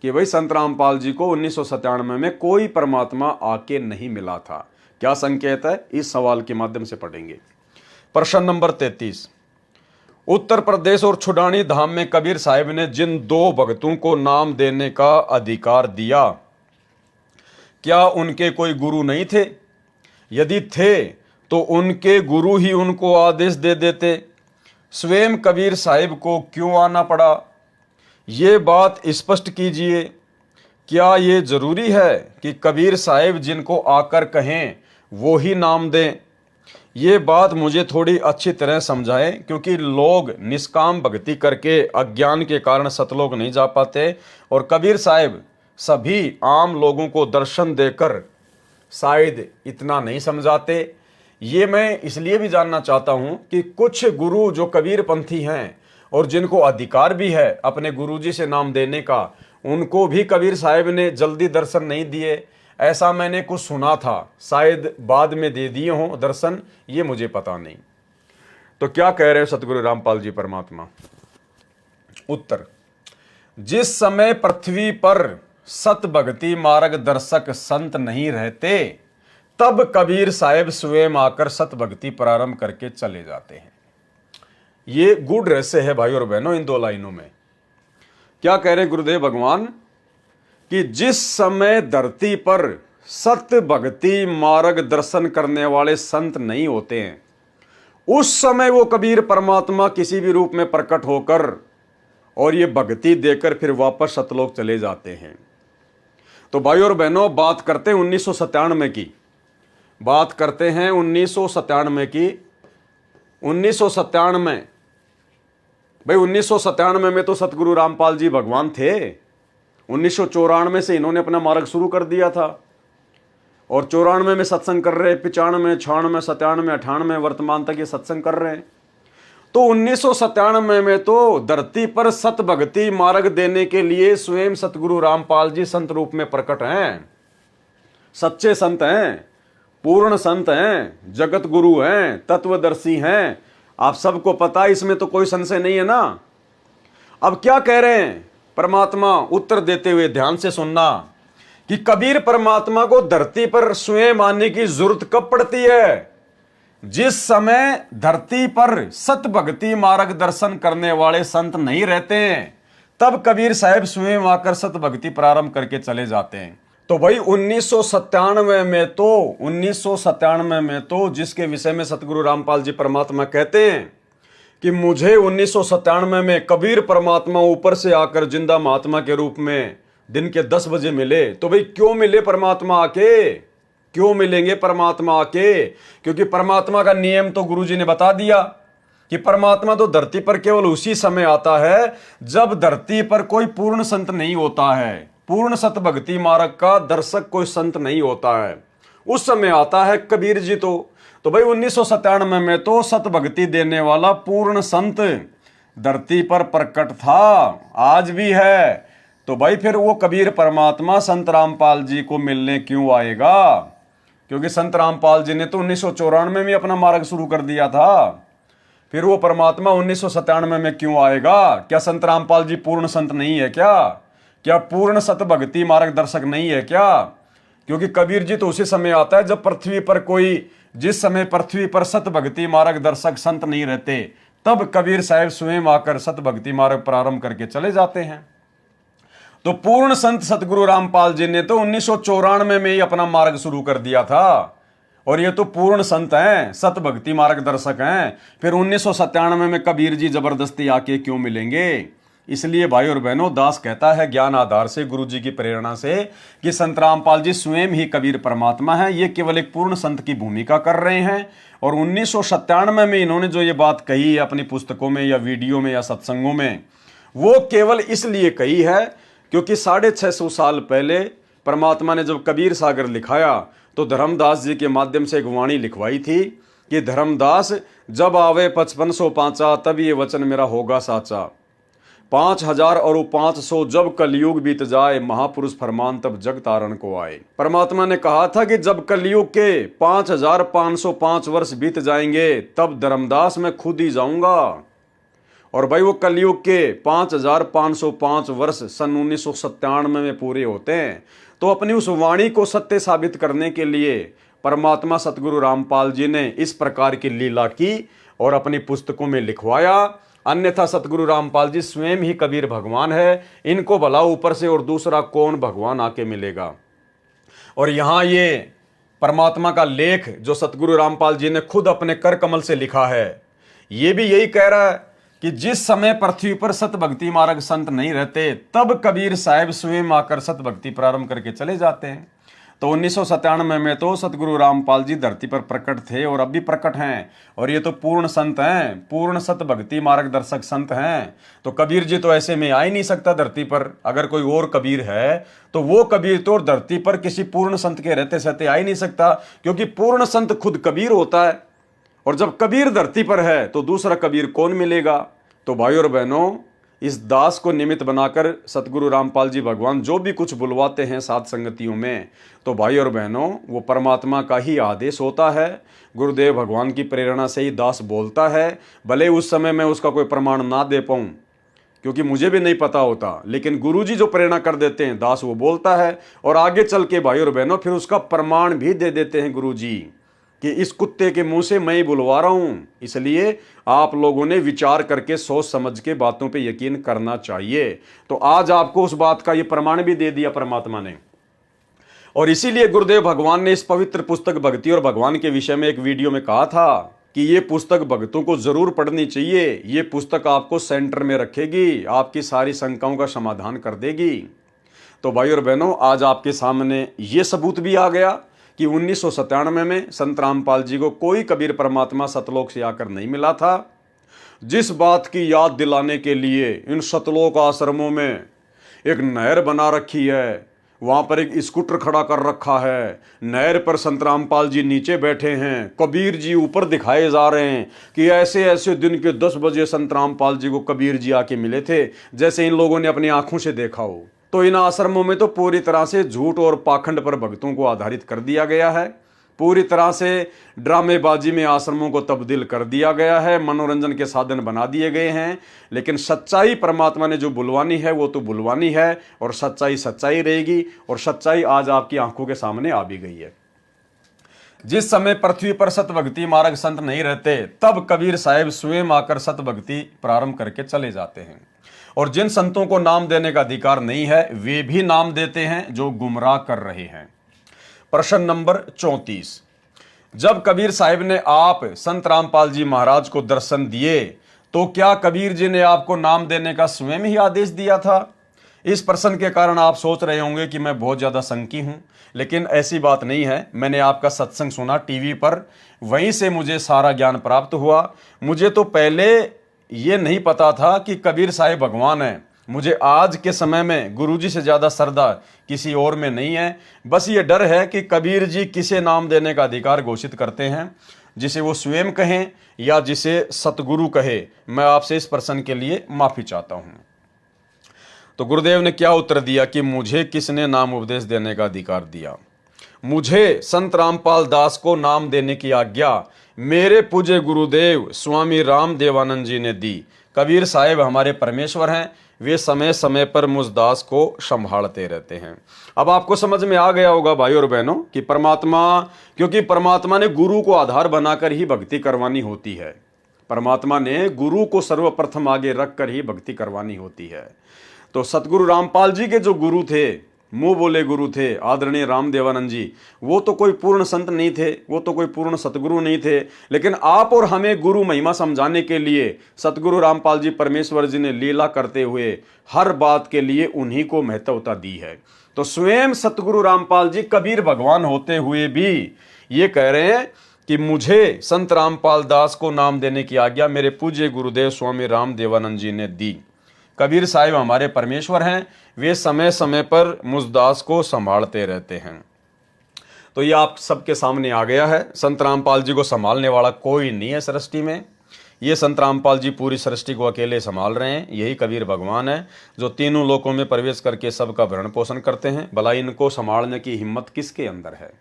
कि भाई संत रामपाल जी को 1997 में कोई परमात्मा आके नहीं मिला था। क्या संकेत है, इस सवाल के माध्यम से पढ़ेंगे। प्रश्न नंबर 33, उत्तर प्रदेश और छुडानी धाम में कबीर साहिब ने जिन 2 भक्तों को नाम देने का अधिकार दिया, क्या उनके कोई गुरु नहीं थे? यदि थे तो उनके गुरु ही उनको आदेश दे देते, स्वयं कबीर साहिब को क्यों आना पड़ा? ये बात स्पष्ट कीजिए। क्या ये जरूरी है कि कबीर साहिब जिनको आकर कहें वो ही नाम दें? ये बात मुझे थोड़ी अच्छी तरह समझाएं, क्योंकि लोग निष्काम भक्ति करके अज्ञान के कारण सतलोक नहीं जा पाते और कबीर साहिब सभी आम लोगों को दर्शन देकर शायद इतना नहीं समझाते। ये मैं इसलिए भी जानना चाहता हूँ कि कुछ गुरु जो कबीर पंथी हैं और जिनको अधिकार भी है अपने गुरुजी से नाम देने का, उनको भी कबीर साहिब ने जल्दी दर्शन नहीं दिए। ऐसा मैंने कुछ सुना था, शायद बाद में दे दिए हों दर्शन, ये मुझे पता नहीं। तो क्या कह रहे हो सतगुरु रामपाल जी परमात्मा? उत्तर, जिस समय पृथ्वी पर सत भक्ति मार्ग दर्शक संत नहीं रहते, तब कबीर साहेब स्वयं आकर सत भक्ति प्रारंभ करके चले जाते हैं। ये गूढ़ रहस्य है भाई और बहनों इन दो लाइनों में। क्या कह रहे गुरुदेव भगवान कि जिस समय धरती पर सत्य भक्ति मार्ग दर्शन करने वाले संत नहीं होते हैं, उस समय वो कबीर परमात्मा किसी भी रूप में प्रकट होकर और ये भक्ति देकर फिर वापस सतलोक चले जाते हैं। तो भाई और बहनों बात करते हैं 1997 की, बात करते हैं 1997 की। 1997 भाई 1997 में तो सतगुरु रामपाल जी भगवान थे। 1994 से इन्होंने अपना मार्ग शुरू कर दिया था और 94 में सत्संग कर रहे, 95, 96, 97, 98 वर्तमान तक ये सत्संग कर रहे हैं। तो 1997 में तो धरती पर सत भक्ति मार्ग देने के लिए स्वयं सतगुरु रामपाल जी संत रूप में प्रकट हैं। सच्चे संत हैं, पूर्ण संत हैं, जगत गुरु हैं, तत्वदर्शी हैं। आप सबको पता है, इसमें तो कोई संशय नहीं है ना। अब क्या कह रहे हैं परमात्मा उत्तर देते हुए, ध्यान से सुनना, कि कबीर परमात्मा को धरती पर स्वयं आने की जरूरत कब पड़ती है? जिस समय धरती पर सत भक्ति मार्ग दर्शन करने वाले संत नहीं रहते हैं, तब कबीर साहब स्वयं आकर सत भक्ति प्रारंभ करके चले जाते हैं। तो भाई 1997 में तो जिसके विषय में सतगुरु रामपाल जी परमात्मा कहते हैं कि मुझे 1997 में कबीर परमात्मा ऊपर से आकर जिंदा महात्मा के रूप में दिन के 10 बजे मिले। तो भाई क्यों मिले परमात्मा आके? क्यों मिलेंगे परमात्मा आके? क्योंकि परमात्मा का नियम तो गुरुजी ने बता दिया कि परमात्मा तो धरती पर केवल उसी समय आता है जब धरती पर कोई पूर्ण संत नहीं होता है, पूर्ण सत भक्ति मार्ग का दर्शक कोई संत नहीं होता है, उस समय आता है कबीर जी। तो भाई 1997 में तो सत भक्ति देने वाला पूर्ण संत धरती पर प्रकट था, आज भी है। तो भाई फिर वो कबीर परमात्मा संत रामपाल जी को मिलने क्यों आएगा? क्योंकि संत रामपाल जी ने तो 1994 में अपना मार्ग शुरू कर दिया था। फिर वो परमात्मा 1997 में क्यों आएगा? क्या संत रामपाल जी पूर्ण संत नहीं है क्या? क्या पूर्ण सत भक्ति मार्गदर्शक नहीं है क्या? क्योंकि कबीर जी तो उसी समय आता है जब पृथ्वी पर कोई, जिस समय पृथ्वी पर सत भक्ति मार्गदर्शक संत नहीं रहते, तब कबीर साहब स्वयं आकर सत भक्ति मार्ग प्रारंभ करके चले जाते हैं। तो पूर्ण संत सतगुरु रामपाल जी ने तो 1994 में ही अपना मार्ग शुरू कर दिया था और ये तो पूर्ण संत हैं, सत भक्ति मार्गदर्शक हैं। फिर 1997 में कबीर जी जबरदस्ती आके क्यों मिलेंगे? इसलिए भाई और बहनों दास कहता है ज्ञान आधार से, गुरु जी की प्रेरणा से, कि संत रामपाल जी स्वयं ही कबीर परमात्मा है। ये केवल एक पूर्ण संत की भूमिका कर रहे हैं। और 1997 में इन्होंने जो ये बात कही है अपनी पुस्तकों में या वीडियो में या सत्संगों में, वो केवल इसलिए कही है क्योंकि 650 साल पहले परमात्मा ने जब कबीर सागर लिखाया तो धर्मदास जी के माध्यम से एक वाणी लिखवाई थी कि धर्मदास जब आवे 5500 पांचा, तब ये वचन मेरा होगा साचा। 5000 और 500 जब कलयुग बीत जाए, महापुरुष फरमान तब जग तारण को आए। परमात्मा ने कहा था कि जब कलयुग के 5505 वर्ष बीत जाएंगे तब धर्मदास मैं खुद ही जाऊंगा। और भाई वो कलयुग के 5505 वर्ष सन 1997 में पूरे होते हैं। तो अपनी उस वाणी को सत्य साबित करने के लिए परमात्मा सतगुरु रामपाल जी ने इस प्रकार की लीला की और अपनी पुस्तकों में लिखवाया। अन्यथा सतगुरु रामपाल जी स्वयं ही कबीर भगवान है, इनको भला ऊपर से और दूसरा कौन भगवान आके मिलेगा। और यहाँ ये परमात्मा का लेख जो सतगुरु रामपाल जी ने खुद अपने कर कमल से लिखा है, ये भी यही कह रहा है कि जिस समय पृथ्वी पर सत भक्ति मार्ग संत नहीं रहते, तब कबीर साहब स्वयं आकर सत भक्ति प्रारंभ करके चले जाते हैं। तो 1997 में तो सतगुरु रामपाल जी धरती पर प्रकट थे और अब भी प्रकट हैं। और ये तो पूर्ण संत हैं, पूर्ण सत भक्ति मार्गदर्शक संत हैं। तो कबीर जी तो ऐसे में आ ही नहीं सकता धरती पर। अगर कोई और कबीर है तो वो कबीर तो धरती पर किसी पूर्ण संत के रहते सहते आ ही नहीं सकता, क्योंकि पूर्ण संत खुद कबीर होता है। और जब कबीर धरती पर है तो दूसरा कबीर कौन मिलेगा? तो भाई और बहनों, इस दास को निमित्त बनाकर सतगुरु रामपाल जी भगवान जो भी कुछ बुलवाते हैं साध संगतियों में, तो भाई और बहनों वो परमात्मा का ही आदेश होता है। गुरुदेव भगवान की प्रेरणा से ही दास बोलता है। भले उस समय मैं उसका कोई प्रमाण ना दे पाऊँ, क्योंकि मुझे भी नहीं पता होता, लेकिन गुरुजी जो प्रेरणा कर देते हैं दास वो बोलता है, और आगे चल के भाई और बहनों फिर उसका प्रमाण भी दे देते हैं गुरुजी कि इस कुत्ते के मुंह से मैं ही बुलवा रहा हूं। इसलिए आप लोगों ने विचार करके सोच समझ के बातों पे यकीन करना चाहिए। तो आज आपको उस बात का ये प्रमाण भी दे दिया परमात्मा ने। और इसीलिए गुरुदेव भगवान ने इस पवित्र पुस्तक भक्ति और भगवान के विषय में एक वीडियो में कहा था कि ये पुस्तक भक्तों को जरूर पढ़नी चाहिए। ये पुस्तक आपको सेंटर में रखेगी, आपकी सारी शंकाओं का समाधान कर देगी। तो भाई और बहनों, आज आपके सामने ये सबूत भी आ गया कि 1997 में संत रामपाल जी को कोई कबीर परमात्मा सतलोक से आकर नहीं मिला था। जिस बात की याद दिलाने के लिए इन सतलोक आश्रमों में एक नहर बना रखी है, वहां पर एक स्कूटर खड़ा कर रखा है, नहर पर संत रामपाल जी नीचे बैठे हैं, कबीर जी ऊपर दिखाए जा रहे हैं कि ऐसे ऐसे दिन के 10 बजे संत रामपाल जी को कबीर जी आके मिले थे, जैसे इन लोगों ने अपनी आंखों से देखा हो। तो इन आश्रमों में तो पूरी तरह से झूठ और पाखंड पर भक्तों को आधारित कर दिया गया है। पूरी तरह से ड्रामेबाजी में आश्रमों को तब्दील कर दिया गया है, मनोरंजन के साधन बना दिए गए हैं। लेकिन सच्चाई परमात्मा ने जो बुलवानी है वो तो बुलवानी है, और सच्चाई सच्चाई रहेगी, और सच्चाई आज आपकी आंखों के सामने आ भी गई है। जिस समय पृथ्वी पर सतभक्ति मार्ग संत नहीं रहते, तब कबीर साहब स्वयं आकर सतभक्ति प्रारंभ करके चले जाते हैं। और जिन संतों को नाम देने का अधिकार नहीं है वे भी नाम देते हैं जो गुमराह कर रहे हैं। प्रश्न नंबर 34, जब कबीर साहिब ने आप संत रामपाल जी महाराज को दर्शन दिए तो क्या कबीर जी ने आपको नाम देने का स्वयं ही आदेश दिया था? इस प्रश्न के कारण आप सोच रहे होंगे कि मैं बहुत ज्यादा शंकी हूं, लेकिन ऐसी बात नहीं है। मैंने आपका सत्संग सुना टीवी पर, वहीं से मुझे सारा ज्ञान प्राप्त हुआ। मुझे तो पहले ये नहीं पता था कि कबीर साहिब भगवान है। मुझे आज के समय में गुरुजी से ज्यादा श्रद्धा किसी और में नहीं है। बस ये डर है कि कबीर जी किसे नाम देने का अधिकार घोषित करते हैं, जिसे वो स्वयं कहें या जिसे सतगुरु कहे। मैं आपसे इस प्रश्न के लिए माफी चाहता हूं। तो गुरुदेव ने क्या उत्तर दिया कि मुझे किसने नाम उपदेश देने का अधिकार दिया? मुझे संत रामपाल दास को नाम देने की आज्ञा मेरे पूज्य गुरुदेव स्वामी राम देवानंद जी ने दी। कबीर साहिब हमारे परमेश्वर हैं, वे समय समय पर मुझ दास को संभालते रहते हैं। अब आपको समझ में आ गया होगा भाई और बहनों कि क्योंकि परमात्मा ने गुरु को आधार बनाकर ही भक्ति करवानी होती है। परमात्मा ने गुरु को सर्वप्रथम आगे रखकर ही भक्ति करवानी होती है। तो सतगुरु रामपाल जी के जो गुरु थे, मुंह बोले गुरु थे, आदरणीय राम देवानंद जी, वो तो कोई पूर्ण संत नहीं थे, वो तो कोई पूर्ण सतगुरु नहीं थे। लेकिन आप और हमें गुरु महिमा समझाने के लिए सतगुरु रामपाल जी परमेश्वर जी ने लीला करते हुए हर बात के लिए उन्हीं को महत्वता दी है। तो स्वयं सतगुरु रामपाल जी कबीर भगवान होते हुए भी ये कह रहे हैं कि मुझे संत रामपाल दास को नाम देने की आज्ञा मेरे पूज्य गुरुदेव स्वामी राम देवानंद जी ने दी। कबीर साहिब हमारे परमेश्वर हैं, वे समय समय पर मुझ दास को संभालते रहते हैं। तो ये आप सबके सामने आ गया है। संत रामपाल जी को संभालने वाला कोई नहीं है सृष्टि में। ये संत रामपाल जी पूरी सृष्टि को अकेले संभाल रहे हैं। यही कबीर भगवान है जो तीनों लोकों में प्रवेश करके सबका भरण पोषण करते हैं। भला इनको संभालने की हिम्मत किसके अंदर है?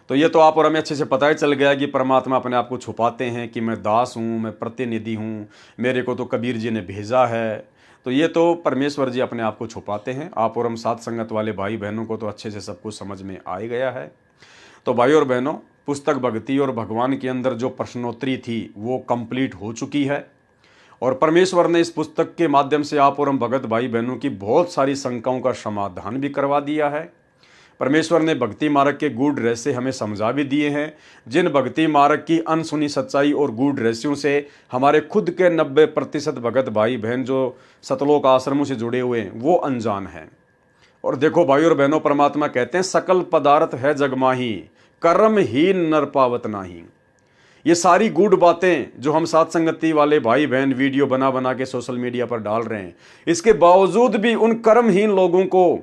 तो ये तो आप और हमें अच्छे से पता ही चल गया कि परमात्मा अपने आप को छुपाते हैं कि मैं दास हूँ, मैं प्रतिनिधि हूँ, मेरे को तो कबीर जी ने भेजा है। तो ये तो परमेश्वर जी अपने आप को छुपाते हैं। आप और हम साथ संगत वाले भाई बहनों को तो अच्छे से सब कुछ समझ में आ ही गया है। तो भाई और बहनों, पुस्तक भक्ति और भगवान के अंदर जो प्रश्नोत्तरी थी वो कंप्लीट हो चुकी है, और परमेश्वर ने इस पुस्तक के माध्यम से आप और हम भगत भाई बहनों की बहुत सारी शंकाओं का समाधान भी करवा दिया है। परमेश्वर ने भक्ति मार्ग के गूढ़ रहस्य हमें समझा भी दिए हैं। जिन भक्ति मार्ग की अनसुनी सच्चाई और गूढ़ रहस्यों से हमारे खुद के 90% भगत भाई बहन जो सतलोक आश्रमों से जुड़े हुए हैं वो अनजान हैं। और देखो भाई और बहनों, परमात्मा कहते हैं सकल पदार्थ है जगमाही, कर्म ही नर पावत नाही। ये सारी गूढ़ बातें जो हम साथ संगति वाले भाई बहन वीडियो बना बना के सोशल मीडिया पर डाल रहे हैं, इसके बावजूद भी उन कर्महीन लोगों को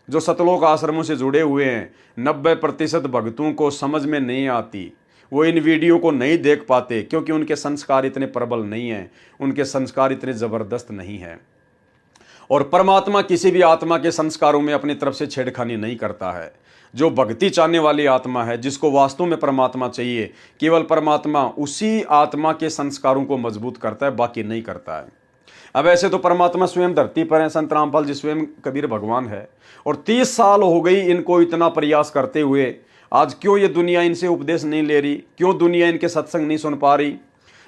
जो सतलोक आश्रमों से जुड़े हुए हैं 90% भक्तों को समझ में नहीं आती। वो इन वीडियो को नहीं देख पाते क्योंकि उनके संस्कार इतने प्रबल नहीं हैं, उनके संस्कार इतने ज़बरदस्त नहीं हैं। और परमात्मा किसी भी आत्मा के संस्कारों में अपनी तरफ से छेड़खानी नहीं करता है। जो भक्ति चाहने वाली आत्मा है, जिसको वास्तव में परमात्मा चाहिए, केवल परमात्मा उसी आत्मा के संस्कारों को मजबूत करता है, बाकी नहीं करता है। अब ऐसे तो परमात्मा स्वयं धरती पर है, संत रामपाल जी स्वयं कबीर भगवान है, और 30 साल हो गई इनको इतना प्रयास करते हुए। आज क्यों ये दुनिया इनसे उपदेश नहीं ले रही, क्यों दुनिया इनके सत्संग नहीं सुन पा रही,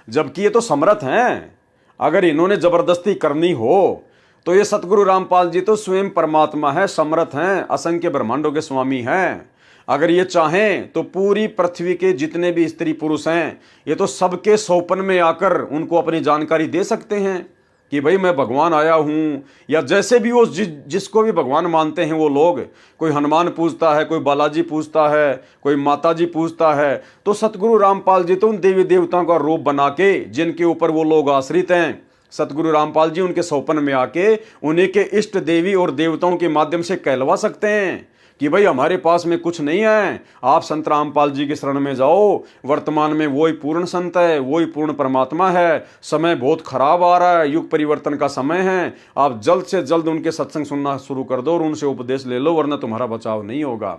जबकि ये तो समर्थ हैं। अगर इन्होंने जबरदस्ती करनी हो तो ये सतगुरु रामपाल जी तो स्वयं परमात्मा है, समर्थ हैं, असंख्य ब्रह्मांडों के स्वामी हैं। अगर ये चाहें तो पूरी पृथ्वी के जितने भी स्त्री पुरुष हैं, ये तो सबके सौपन में आकर उनको अपनी जानकारी दे सकते हैं कि भाई मैं भगवान आया हूं। या जैसे भी वो जिसको भी भगवान मानते हैं वो लोग, कोई हनुमान पूजता है, कोई बालाजी पूजता है, कोई माता जी पूजता है, तो सतगुरु रामपाल जी तो उन देवी देवताओं का रूप बना के जिनके ऊपर वो लोग आश्रित हैं, सतगुरु रामपाल जी उनके सौपन में आके उन्हीं के इष्ट देवी और देवताओं के माध्यम से कहलवा सकते हैं कि भाई हमारे पास में कुछ नहीं है, आप संत रामपाल जी के शरण में जाओ। वर्तमान में वही पूर्ण संत है, वही पूर्ण परमात्मा है। समय बहुत खराब आ रहा है, युग परिवर्तन का समय है, आप जल्द से जल्द उनके सत्संग सुनना शुरू कर दो और उनसे उपदेश ले लो, वरना तुम्हारा बचाव नहीं होगा।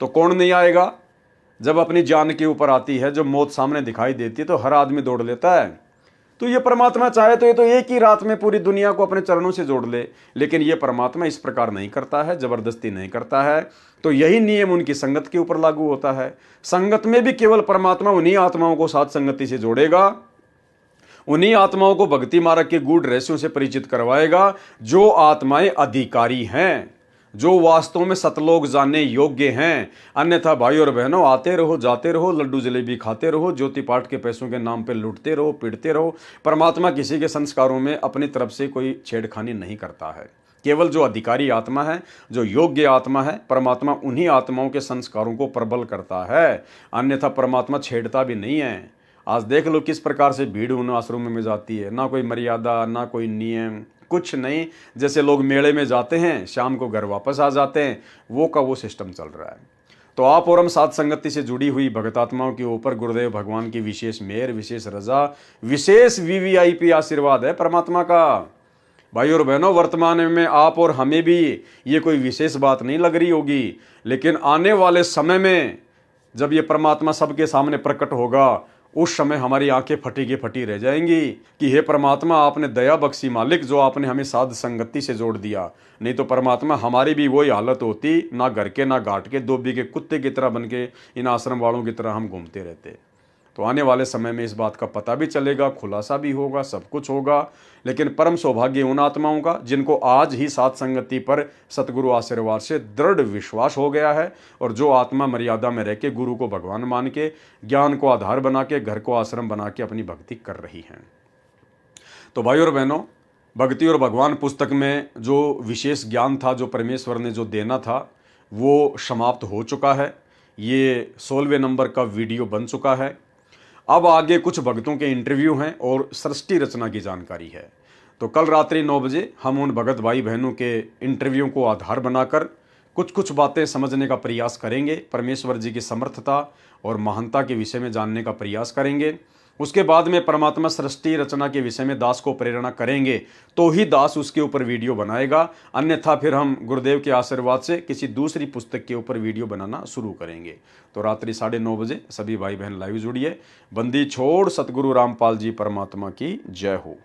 तो कौन नहीं आएगा? जब अपनी जान के ऊपर आती है, जब मौत सामने दिखाई देती है, तो हर आदमी दौड़ लेता है। तो ये परमात्मा चाहे तो ये तो एक ही रात में पूरी दुनिया को अपने चरणों से जोड़ ले, लेकिन ये परमात्मा इस प्रकार नहीं करता है, जबरदस्ती नहीं करता है। तो यही नियम उनकी संगत के ऊपर लागू होता है। संगत में भी केवल परमात्मा उन्हीं आत्माओं को साथ संगति से जोड़ेगा, उन्हीं आत्माओं को भक्ति मार्ग के गूढ़ रहस्यों से परिचित करवाएगा, जो आत्माएं अधिकारी हैं, जो वास्तव में सतलोक जानने योग्य हैं। अन्यथा भाई और बहनों, आते रहो जाते रहो, लड्डू जलेबी खाते रहो, ज्योति पाठ के पैसों के नाम पे लूटते रहो, पीटते रहो। परमात्मा किसी के संस्कारों में अपनी तरफ से कोई छेड़खानी नहीं करता है। केवल जो अधिकारी आत्मा है, जो योग्य आत्मा है, परमात्मा उन्हीं आत्माओं के संस्कारों को प्रबल करता है, अन्यथा परमात्मा छेड़ता भी नहीं है। आज देख लो किस प्रकार से भीड़ उन आश्रमों में जाती है, ना कोई मर्यादा, ना कोई नियम, कुछ नहीं। जैसे लोग मेले में जाते हैं, शाम को घर वापस आ जाते हैं, वो का वो सिस्टम चल रहा है। तो आप और हम साथ संगति से जुड़ी हुई भगतात्माओं के ऊपर गुरुदेव भगवान की विशेष मेहर, विशेष रजा, विशेष वीवीआईपी आशीर्वाद है परमात्मा का। भाई और बहनों, वर्तमान में आप और हमें भी ये कोई विशेष बात नहीं लग रही होगी, लेकिन आने वाले समय में जब ये परमात्मा सबके सामने प्रकट होगा, उस समय हमारी आंखें फटी की फटी रह जाएंगी कि हे परमात्मा, आपने दया बख्शी मालिक, जो आपने हमें साध संगति से जोड़ दिया। नहीं तो परमात्मा हमारी भी वही हालत होती, ना घर के ना घाट के, धोबी के कुत्ते की तरह बन के इन आश्रम वालों की तरह हम घूमते रहते। तो आने वाले समय में इस बात का पता भी चलेगा, खुलासा भी होगा, सब कुछ होगा। लेकिन परम सौभाग्य उन आत्माओं का जिनको आज ही साथ संगति पर सतगुरु आशीर्वाद से दृढ़ विश्वास हो गया है, और जो आत्मा मर्यादा में रह के गुरु को भगवान मान के, ज्ञान को आधार बना के, घर को आश्रम बना के अपनी भक्ति कर रही हैं। तो भाई और बहनों, भक्ति और भगवान पुस्तक में जो विशेष ज्ञान था, जो परमेश्वर ने जो देना था, वो समाप्त हो चुका है। ये 16वें नंबर का वीडियो बन चुका है। अब आगे कुछ भक्तों के इंटरव्यू हैं और सृष्टि रचना की जानकारी है। तो कल रात्रि 9 बजे हम उन भगत भाई बहनों के इंटरव्यू को आधार बनाकर कुछ बातें समझने का प्रयास करेंगे, परमेश्वर जी की समर्थता और महानता के विषय में जानने का प्रयास करेंगे। उसके बाद में परमात्मा सृष्टि रचना के विषय में दास को प्रेरणा करेंगे, तो ही दास उसके ऊपर वीडियो बनाएगा, अन्यथा फिर हम गुरुदेव के आशीर्वाद से किसी दूसरी पुस्तक के ऊपर वीडियो बनाना शुरू करेंगे। तो रात्रि 9:30 बजे सभी भाई बहन लाइव जुड़िए। बंदी छोड़ सतगुरु रामपाल जी परमात्मा की जय हो।